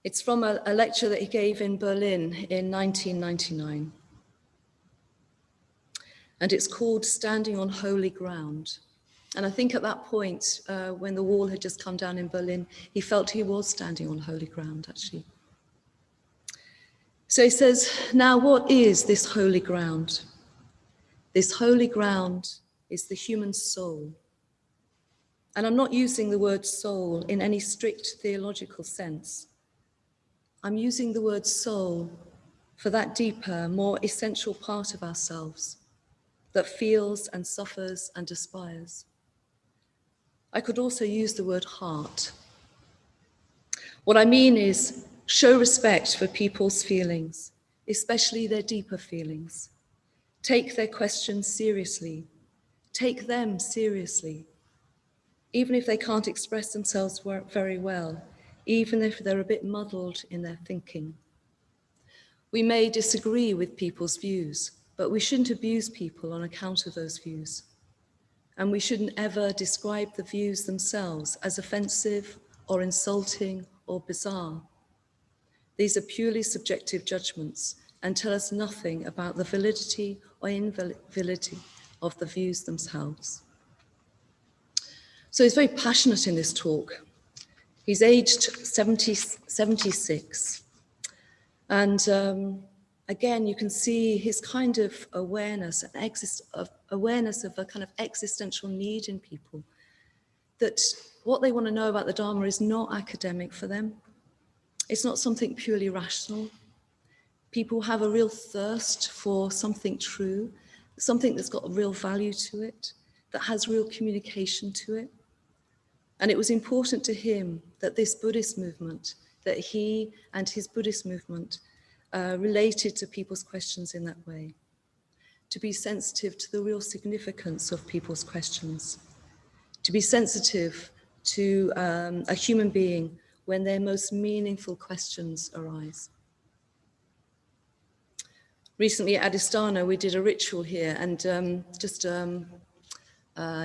It's from a lecture that he gave in Berlin in 1999. And it's called Standing on Holy Ground. And I think at that point, when the wall had just come down in Berlin, he felt he was standing on holy ground, actually. So he says, now what is this holy ground? This holy ground is the human soul. And I'm not using the word soul in any strict theological sense. I'm using the word soul for that deeper, more essential part of ourselves that feels and suffers and aspires. I could also use the word heart. What I mean is show respect for people's feelings, especially their deeper feelings. Take their questions seriously. Take them seriously. Even if they can't express themselves very well, even if they're a bit muddled in their thinking. We may disagree with people's views, but we shouldn't abuse people on account of those views. And we shouldn't ever describe the views themselves as offensive or insulting or bizarre. These are purely subjective judgments and tell us nothing about the validity or invalidity of the views themselves. So he's very passionate in this talk. He's aged 76. And again, you can see his kind of awareness, awareness of a kind of existential need in people, that what they want to know about the Dharma is not academic for them. It's not something purely rational. People have a real thirst for something true, something that's got a real value to it, that has real communication to it. And it was important to him that this Buddhist movement, that he and his Buddhist movement related to people's questions in that way, to be sensitive to the real significance of people's questions, to be sensitive to a human being when their most meaningful questions arise. Recently at Adhisthana, we did a ritual here and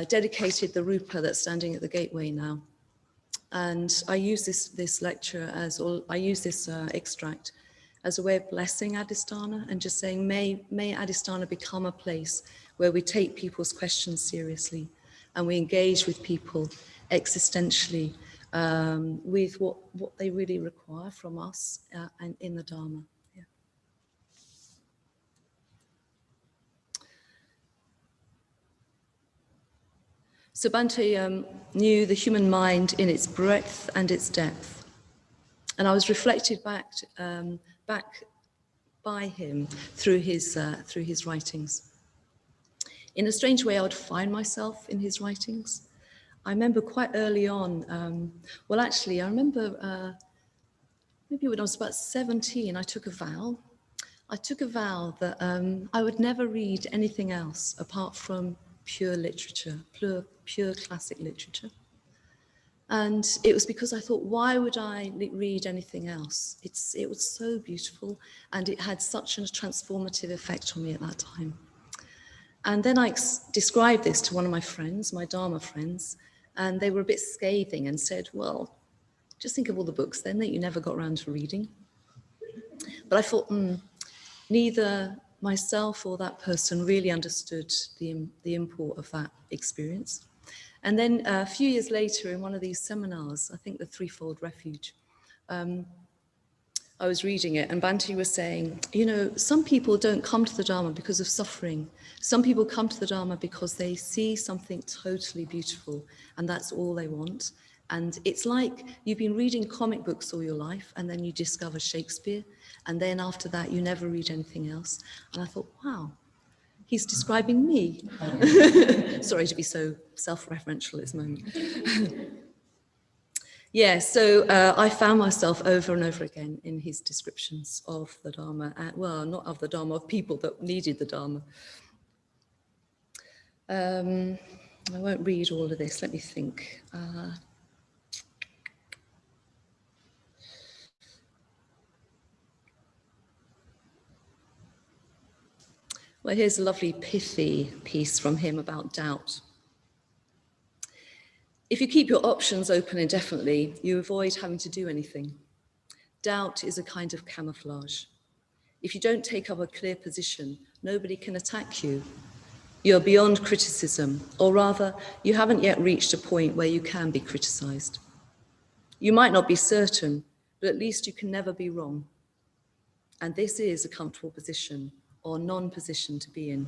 dedicated the rupa that's standing at the gateway now. And I use this lecture I use this extract as a way of blessing Adhisthana and just saying, may Adhisthana become a place where we take people's questions seriously and we engage with people existentially with what they really require from us and in the Dharma. Yeah. So Bhante knew the human mind in its breadth and its depth. And I was reflected back by him through his writings. In a strange way, I would find myself in his writings. I remember quite early on, I remember maybe when I was about 17, I took a vow. I took a vow that I would never read anything else apart from pure literature, pure classic literature. And it was because I thought, why would I read anything else? It was so beautiful and it had such a transformative effect on me at that time. And then I described this to one of my friends, my Dharma friends, and they were a bit scathing and said, well, just think of all the books then that you never got around to reading. But I thought, neither myself or that person really understood the import of that experience. And then a few years later in one of these seminars, I think the Threefold Refuge, I was reading it and Bhante was saying, you know, some people don't come to the Dharma because of suffering. Some people come to the Dharma because they see something totally beautiful and that's all they want. And it's like you've been reading comic books all your life and then you discover Shakespeare and then after that you never read anything else. And I thought, wow, he's describing me. Sorry to be so self-referential at this moment. Yeah, so I found myself over and over again in his descriptions of the Dharma, well, not of the Dharma, of people that needed the Dharma. I won't read all of this, let me think. Well, here's a lovely pithy piece from him about doubt. If you keep your options open indefinitely, you avoid having to do anything. Doubt is a kind of camouflage. If you don't take up a clear position, nobody can attack you. You're beyond criticism, or rather, you haven't yet reached a point where you can be criticized. You might not be certain, but at least you can never be wrong. And this is a comfortable position or non-position to be in.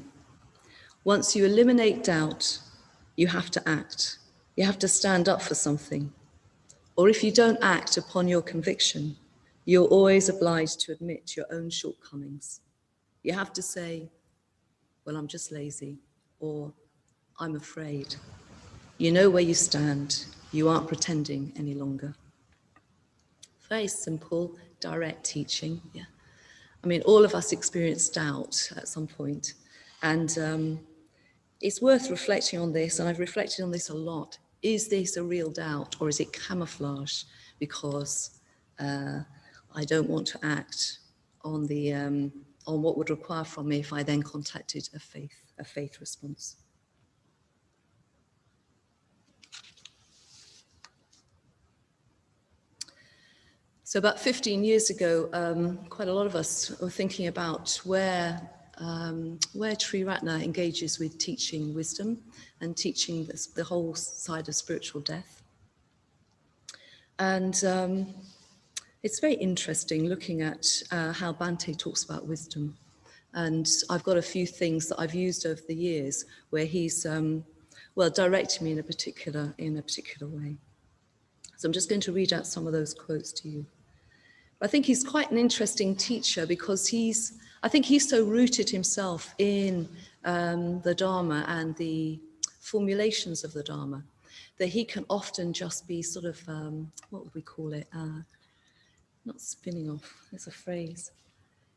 Once you eliminate doubt, you have to act. You have to stand up for something. Or if you don't act upon your conviction, you're always obliged to admit your own shortcomings. You have to say, well, I'm just lazy, or I'm afraid. You know where you stand. You aren't pretending any longer. Very simple, direct teaching. Yeah. I mean, all of us experience doubt at some point, and it's worth reflecting on this, and I've reflected on this a lot. Is this a real doubt, or is it camouflage because I don't want to act, on the on what would require from me if I then contacted a faith response. So about 15 years ago, quite a lot of us were thinking about where Triratna engages with teaching wisdom and teaching the whole side of spiritual death. And it's very interesting looking at how Bhante talks about wisdom. And I've got a few things that I've used over the years where he's, directed me in a particular way. So I'm just going to read out some of those quotes to you. I think he's quite an interesting teacher because I think he's so rooted himself in the Dharma and the formulations of the Dharma that he can often just be sort of, what would we call it? Not spinning off, there's a phrase.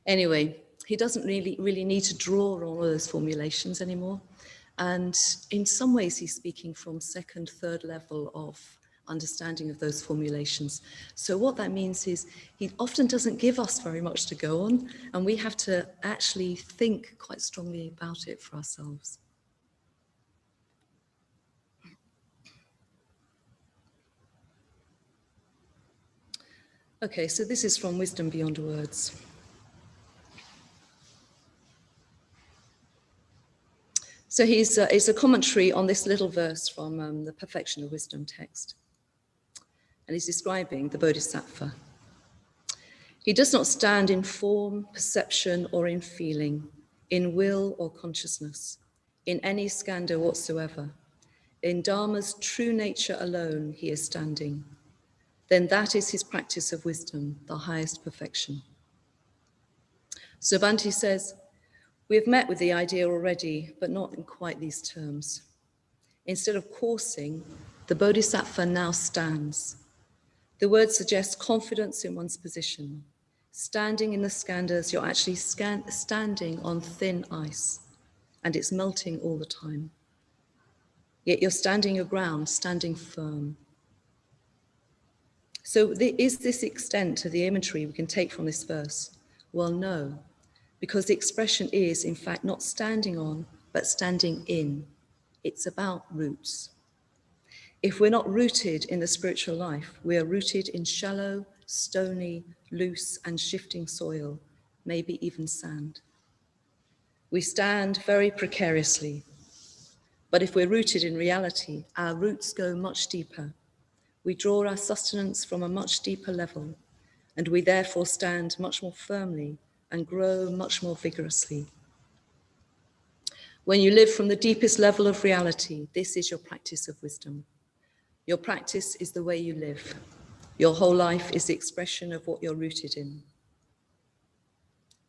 Anyway, he doesn't really need to draw on all those formulations anymore. And in some ways, he's speaking from second, third level of understanding of those formulations. So what that means is he often doesn't give us very much to go on, and we have to actually think quite strongly about it for ourselves. Okay, so this is from Wisdom Beyond Words. So it's a commentary on this little verse from the Perfection of Wisdom text. And he's describing the Bodhisattva. He does not stand in form, perception, or in feeling, in will or consciousness, in any skandha whatsoever. In Dharma's true nature alone he is standing. Then that is his practice of wisdom, the highest perfection. So Bhante says, we have met with the idea already, but not in quite these terms. Instead of coursing, the Bodhisattva now stands. The word suggests confidence in one's position. Standing in the skandhas, you're actually standing on thin ice, and it's melting all the time. Yet you're standing your ground, standing firm. So is this extent to the imagery we can take from this verse? Well, no, because the expression is, in fact, not standing on, but standing in. It's about roots. If we're not rooted in the spiritual life, we are rooted in shallow, stony, loose and shifting soil, maybe even sand. We stand very precariously, but if we're rooted in reality, our roots go much deeper. We draw our sustenance from a much deeper level, and we therefore stand much more firmly and grow much more vigorously. When you live from the deepest level of reality, this is your practice of wisdom. Your practice is the way you live. Your whole life is the expression of what you're rooted in.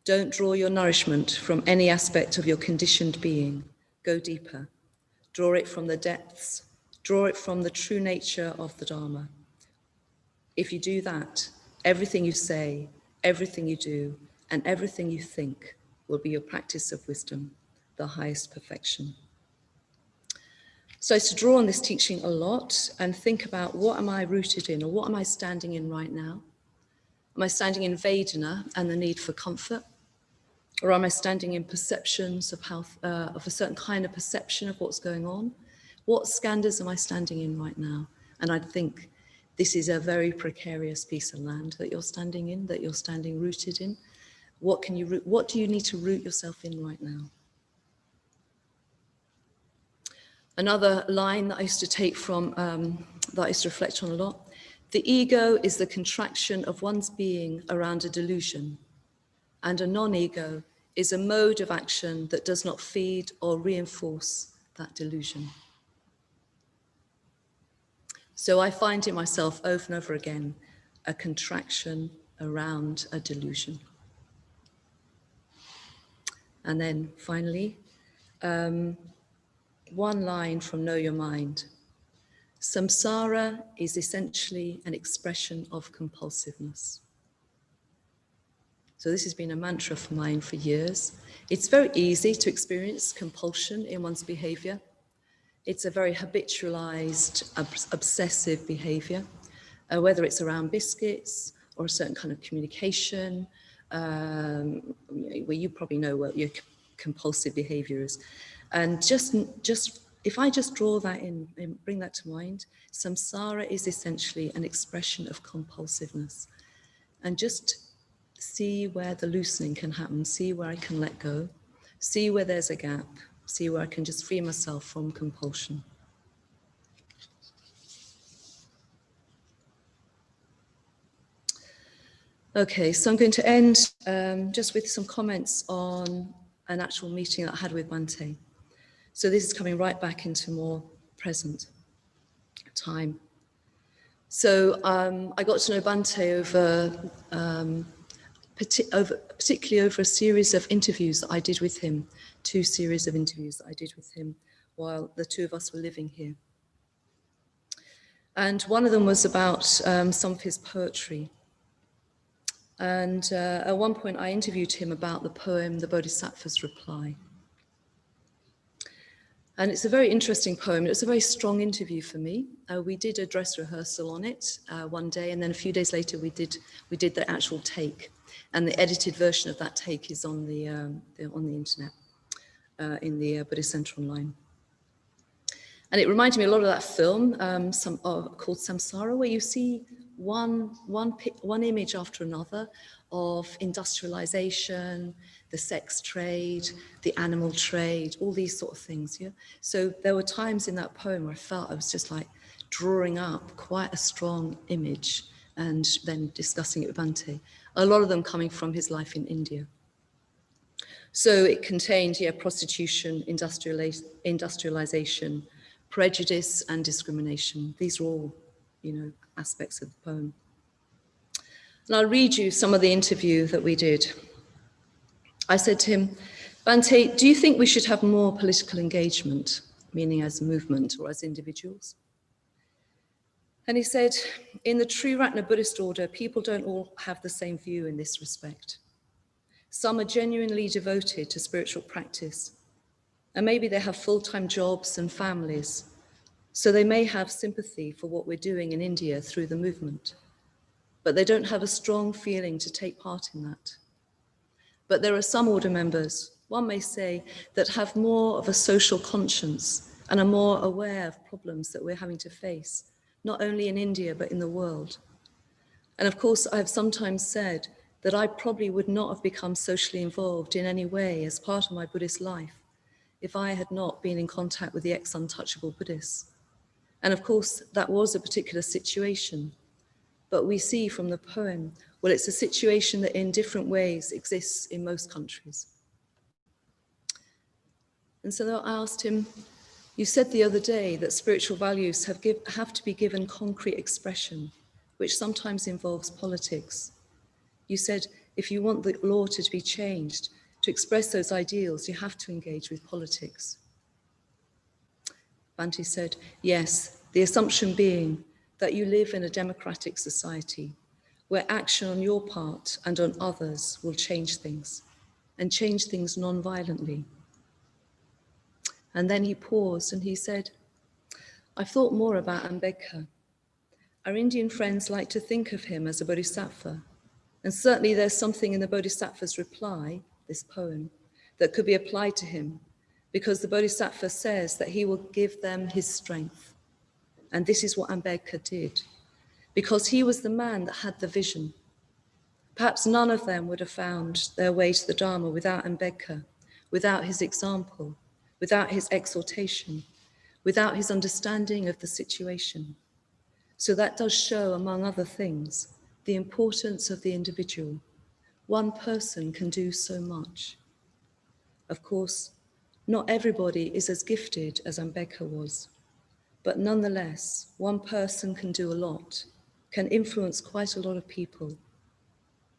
Don't draw your nourishment from any aspect of your conditioned being. Go deeper. Draw it from the depths. Draw it from the true nature of the Dharma. If you do that, everything you say, everything you do, and everything you think will be your practice of wisdom, the highest perfection. So to draw on this teaching a lot and think about what am I rooted in, or what am I standing in right now? Am I standing in Vedana and the need for comfort? Or am I standing in perceptions of of a certain kind of perception of what's going on? What skandhas am I standing in right now? And I think this is a very precarious piece of land that you're standing in, that you're standing rooted in. What do you need to root yourself in right now? Another line that I used to take from, that I used to reflect on a lot, the ego is the contraction of one's being around a delusion, and a non-ego is a mode of action that does not feed or reinforce that delusion. So I find in myself over and over again, a contraction around a delusion. And then finally, one line from Know Your Mind. Samsara is essentially an expression of compulsiveness. So this has been a mantra of mine for years. It's very easy to experience compulsion in one's behavior. It's a very habitualized, obsessive behavior, whether it's around biscuits or a certain kind of communication, where you probably know what your compulsive behavior is. And just if I just draw that in and bring that to mind, samsara is essentially an expression of compulsiveness. And just see where the loosening can happen, see where I can let go, see where there's a gap, see where I can just free myself from compulsion. Okay, so I'm going to end just with some comments on an actual meeting that I had with Bhante. So this is coming right back into more present time. So I got to know Bhante particularly over a series of interviews that I did with him, 2 series of interviews that I did with him while the 2 of us were living here. And one of them was about some of his poetry. And at one point I interviewed him about the poem, The Bodhisattva's Reply. And it's a very interesting poem. It was a very strong interview for me. We did a dress rehearsal on it one day, and then a few days later we did the actual take. And the edited version of that take is on the internet, in the Buddhist Center Online. And it reminded me a lot of that film called Samsara, where you see one image after another of industrialization, the sex trade, the animal trade, all these sort of things. Yeah. So there were times in that poem where I felt I was just like drawing up quite a strong image and then discussing it with Bhante. A lot of them coming from his life in India. So it contained, prostitution, industrialization, prejudice and discrimination. These are all, aspects of the poem. And I'll read you some of the interview that we did. I said to him, Bhante, do you think we should have more political engagement, meaning as a movement or as individuals? And he said, in the Triratna Buddhist order, people don't all have the same view in this respect. Some are genuinely devoted to spiritual practice, and maybe they have full-time jobs and families, so they may have sympathy for what we're doing in India through the movement, but they don't have a strong feeling to take part in that. But there are some order members, one may say, that have more of a social conscience and are more aware of problems that we're having to face, not only in India, but in the world. And of course, I've sometimes said that I probably would not have become socially involved in any way as part of my Buddhist life if I had not been in contact with the ex-untouchable Buddhists. And of course, that was a particular situation. But we see from the poem, well, it's a situation that in different ways exists in most countries. And so I asked him, you said the other day that spiritual values have to be given concrete expression, which sometimes involves politics. You said, if you want the law to be changed, to express those ideals, you have to engage with politics. Bhante said, yes, the assumption being that you live in a democratic society where action on your part and on others will change things, and change things non-violently. And then he paused and he said, I've thought more about Ambedkar. Our Indian friends like to think of him as a bodhisattva, and certainly there's something in the Bodhisattva's reply, this poem, that could be applied to him, because the Bodhisattva says that he will give them his strength. And this is what Ambedkar did, because he was the man that had the vision. Perhaps none of them would have found their way to the Dharma without Ambedkar, without his example, without his exhortation, without his understanding of the situation. So that does show, among other things, the importance of the individual. One person can do so much. Of course, not everybody is as gifted as Ambedkar was, but nonetheless, one person can do a lot, can influence quite a lot of people.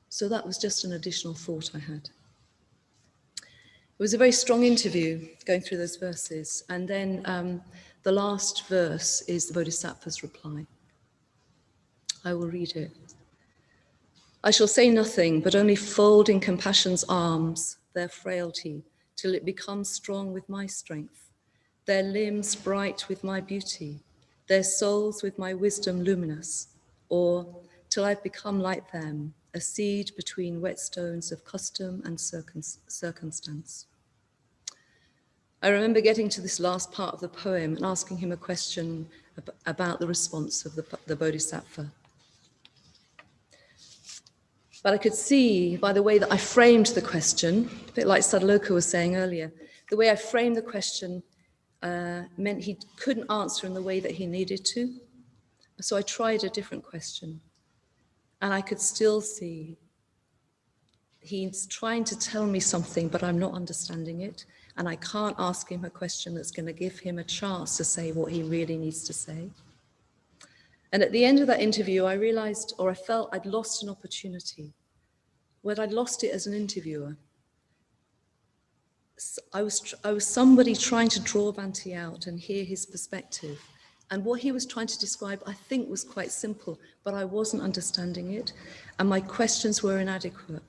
So that was just an additional thought I had. It was a very strong interview going through those verses. And then the last verse is the Bodhisattva's reply. I will read it. I shall say nothing, but only fold in compassion's arms their frailty till it becomes strong with my strength, their limbs bright with my beauty, their souls with my wisdom luminous, or till I've become like them, a seed between whetstones of custom and circumstance. I remember getting to this last part of the poem and asking him a question about the response of the Bodhisattva. But I could see by the way that I framed the question, a bit like Saddhaloka was saying earlier, the way I framed the question meant he couldn't answer in the way that he needed to. So I tried a different question. And I could still see he's trying to tell me something, but I'm not understanding it. And I can't ask him a question that's going to give him a chance to say what he really needs to say. And at the end of that interview, I realized, or I felt I'd lost an opportunity. Well, I'd lost it as an interviewer. I was somebody trying to draw Bhante out and hear his perspective. And what he was trying to describe, I think, was quite simple, but I wasn't understanding it. And my questions were inadequate.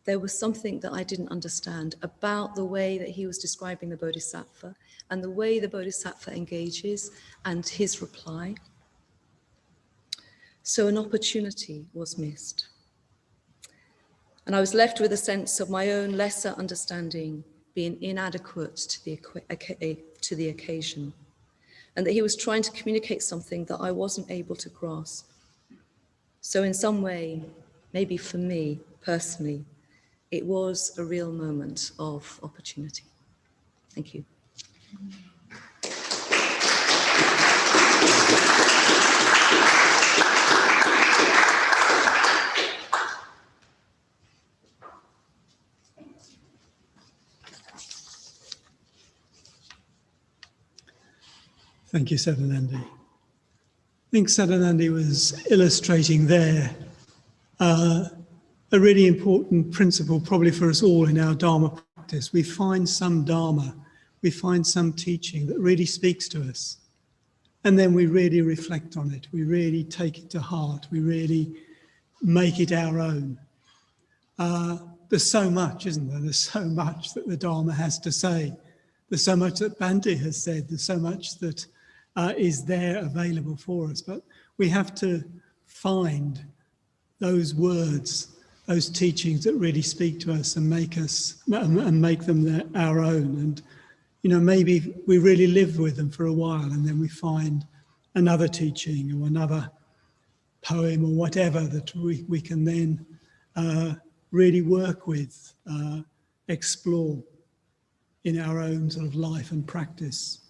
There was something that I didn't understand about the way that he was describing the Bodhisattva and the way the Bodhisattva engages and his reply. So an opportunity was missed. And I was left with a sense of my own lesser understanding being inadequate to the occasion, and that he was trying to communicate something that I wasn't able to grasp. So in some way, maybe for me personally, it was a real moment of opportunity. Thank you. Thank you, Saddhanandi. I think Saddhanandi was illustrating there a really important principle probably for us all in our Dharma practice. We find some Dharma, we find some teaching that really speaks to us, and then we really reflect on it, we really take it to heart, we really make it our own. There's so much, isn't there? There's so much that the Dharma has to say. There's so much that Bhante has said. There's so much that is there available for us. But we have to find those words, those teachings that really speak to us and make them our own. And, you know, maybe we really live with them for a while and then we find another teaching or another poem or whatever that we can then really work with, explore in our own sort of life and practice.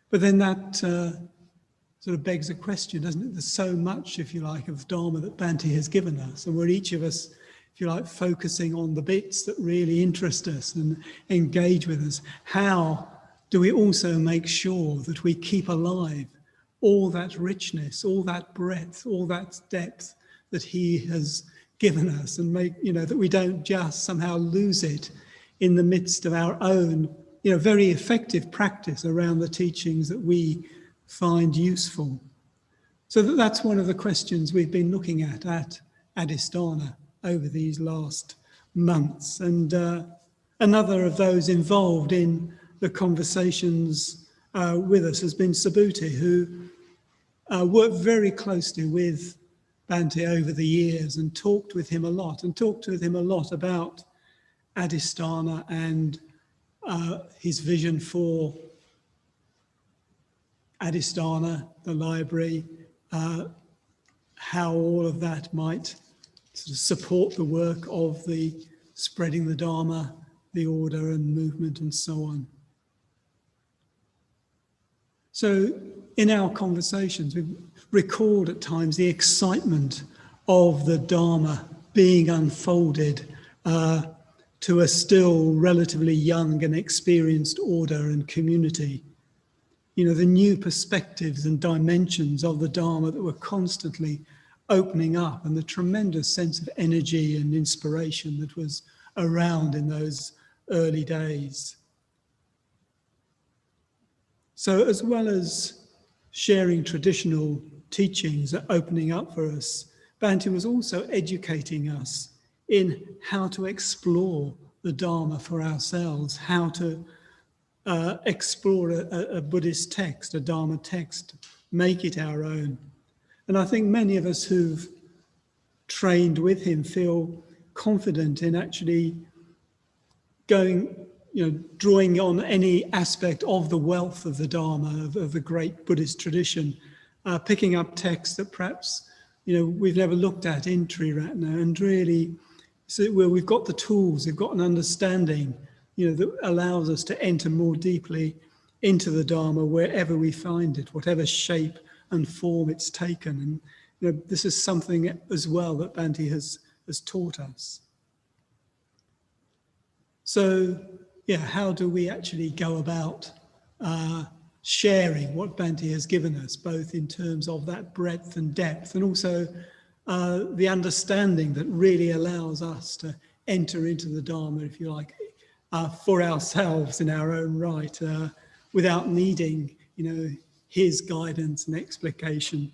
But then that sort of begs a question, doesn't it? There's so much, if you like, of Dharma that Bhante has given us, and we're each of us, if you like, focusing on the bits that really interest us and engage with us. How do we also make sure that we keep alive all that richness, all that breadth, all that depth that he has given us, and make, you know, that we don't just somehow lose it in the midst of our own, you know, very effective practice around the teachings that we find useful. So that's one of the questions we've been looking at Adhisthana over these last months. And another of those involved in the conversations with us has been Subhuti, who worked very closely with Bhante over the years and talked with him a lot about Adhisthana and his vision for Adhisthana, the library, how all of that might sort of support the work of the spreading the Dharma, the order and movement and so on. So in our conversations, we've recalled at times the excitement of the Dharma being unfolded to a still relatively young and experienced order and community. You know, the new perspectives and dimensions of the Dharma that were constantly opening up, and the tremendous sense of energy and inspiration that was around in those early days. So as well as sharing traditional teachings that are opening up for us, Bhante was also educating us in how to explore the Dharma for ourselves, how to explore a Buddhist text, a Dharma text, make it our own. And I think many of us who've trained with him feel confident in actually going, drawing on any aspect of the wealth of the Dharma, of the great Buddhist tradition, picking up texts that perhaps, we've never looked at in Triratna, and really, so where we've got the tools, we've got an understanding, that allows us to enter more deeply into the Dharma wherever we find it, whatever shape and form it's taken. And this is something as well that Bhante has taught us. So, how do we actually go about sharing what Bhante has given us, both in terms of that breadth and depth, and also the understanding that really allows us to enter into the Dharma, if you like, for ourselves in our own right, without needing, his guidance and explication.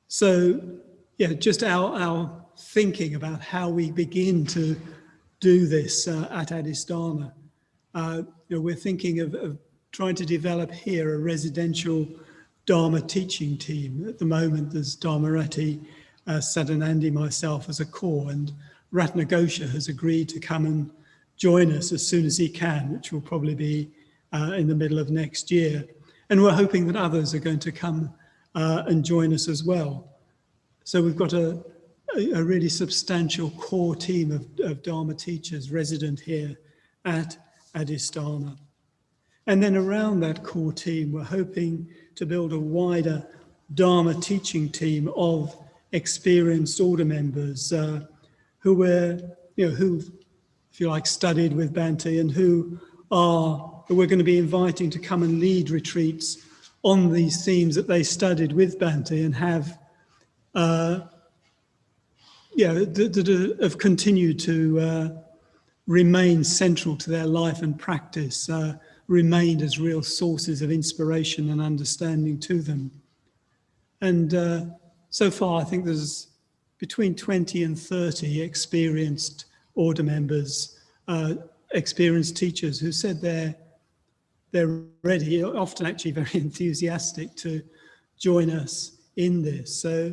So, just our thinking about how we begin to do this at Adhisthana. We're thinking of trying to develop here a residential Dharma teaching team. At the moment, there's Dharmarati, Sadhanandi, myself as a core, and Ratnagosha has agreed to come and join us as soon as he can, which will probably be in the middle of next year. And we're hoping that others are going to come and join us as well. So we've got a really substantial core team of Dharma teachers resident here at Adhisthana. And then around that core team, we're hoping to build a wider Dharma teaching team of experienced order members who were, who've, if you like, studied with Bhante, and who we're going to be inviting to come and lead retreats on these themes that they studied with Bhante, and have that have continued to remain central to their life and practice, remained as real sources of inspiration and understanding to them. And so far, I think there's between 20 and 30 experienced order members, experienced teachers who said they're ready, often actually very enthusiastic to join us in this. So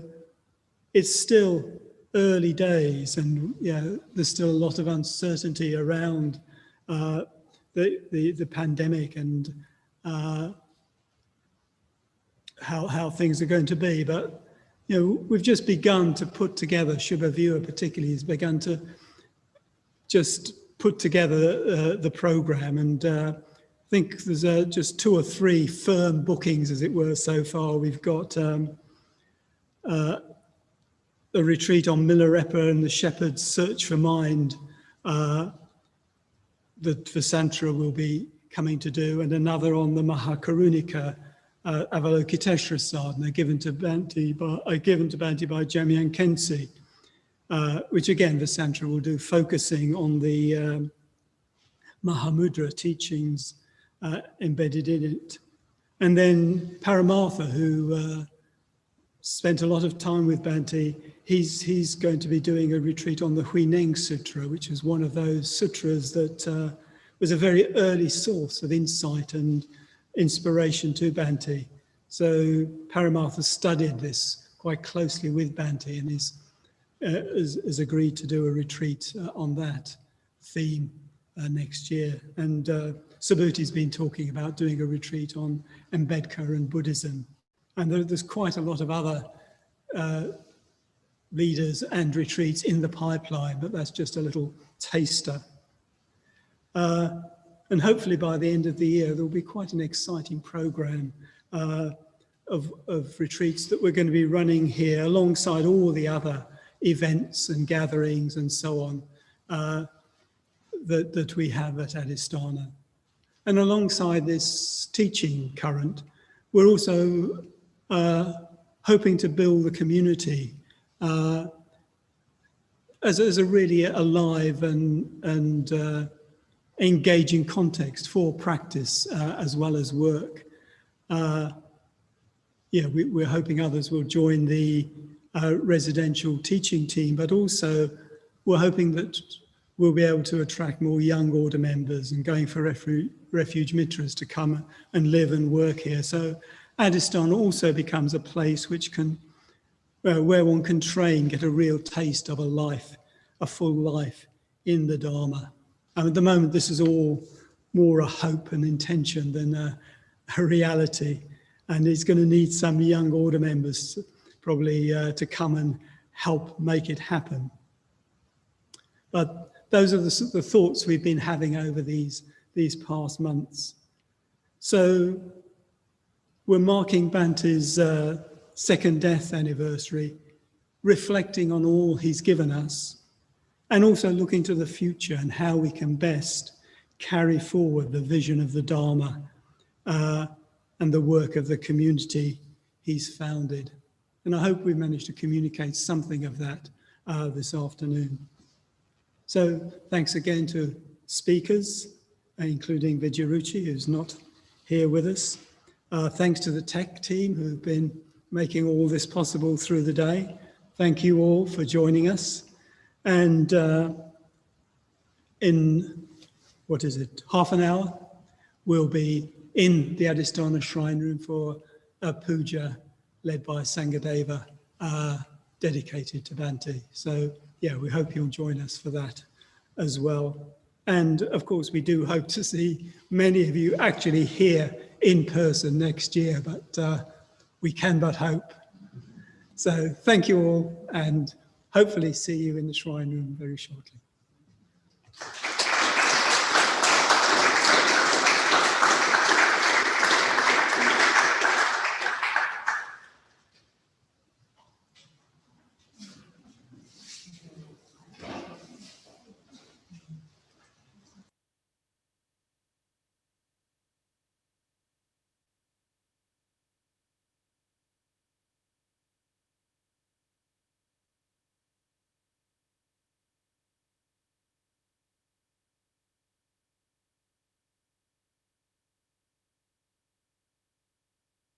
it's still early days, and there's still a lot of uncertainty around the pandemic and how things are going to be. But we've just begun to put together, Shubha Viewer particularly has begun to just put together the program, and I think there's just 2 or 3 firm bookings, as it were, so far. We've got a retreat on Milarepa and the Shepherd's Search for Mind that Vasantra will be coming to do, and another on the Mahakarunika Avalokiteshvara sadhana given to Bhante by Jamyang Khensi, which again Vasantra will do, focusing on the Mahamudra teachings embedded in it. And then Paramartha, who spent a lot of time with Bhante, he's going to be doing a retreat on the Huineng Sutra, which is one of those sutras that was a very early source of insight and inspiration to Bhante. So Paramartha studied this quite closely with Bhante, and has agreed to do a retreat on that theme next year. And Subhuti's been talking about doing a retreat on Ambedkar and Buddhism. And there's quite a lot of other leaders and retreats in the pipeline, but that's just a little taster. And hopefully by the end of the year, there'll be quite an exciting program of retreats that we're going to be running here alongside all the other events and gatherings and so on that we have at Adhisthana. And alongside this teaching current, we're also hoping to build the community as a really alive and engaging context for practice as well as work. We're hoping others will join the residential teaching team, but also we're hoping that we'll be able to attract more young order members and going for refuge mitras to come and live and work here. So Adhisthana also becomes a place which can where one can train, get a real taste of a life, a full life in the Dharma. And at the moment, this is all more a hope and intention than a reality. And it's going to need some young order members probably to come and help make it happen. But those are the thoughts we've been having over these past months. So we're marking Bhante's second death anniversary, reflecting on all he's given us, and also looking to the future and how we can best carry forward the vision of the Dharma and the work of the community he's founded. And I hope we've managed to communicate something of that this afternoon. So thanks again to speakers, including Vijayaruchi, who's not here with us. Thanks to the tech team who've been making all this possible through the day. Thank you all for joining us. And in, half an hour, we'll be in the Adhisthana Shrine Room for a puja led by Sangharakshita, dedicated to Bhante. So yeah, we hope you'll join us for that as well. And of course, we do hope to see many of you actually here in person next year, but we can but hope. So thank you all, and hopefully see you in the Shrine Room very shortly.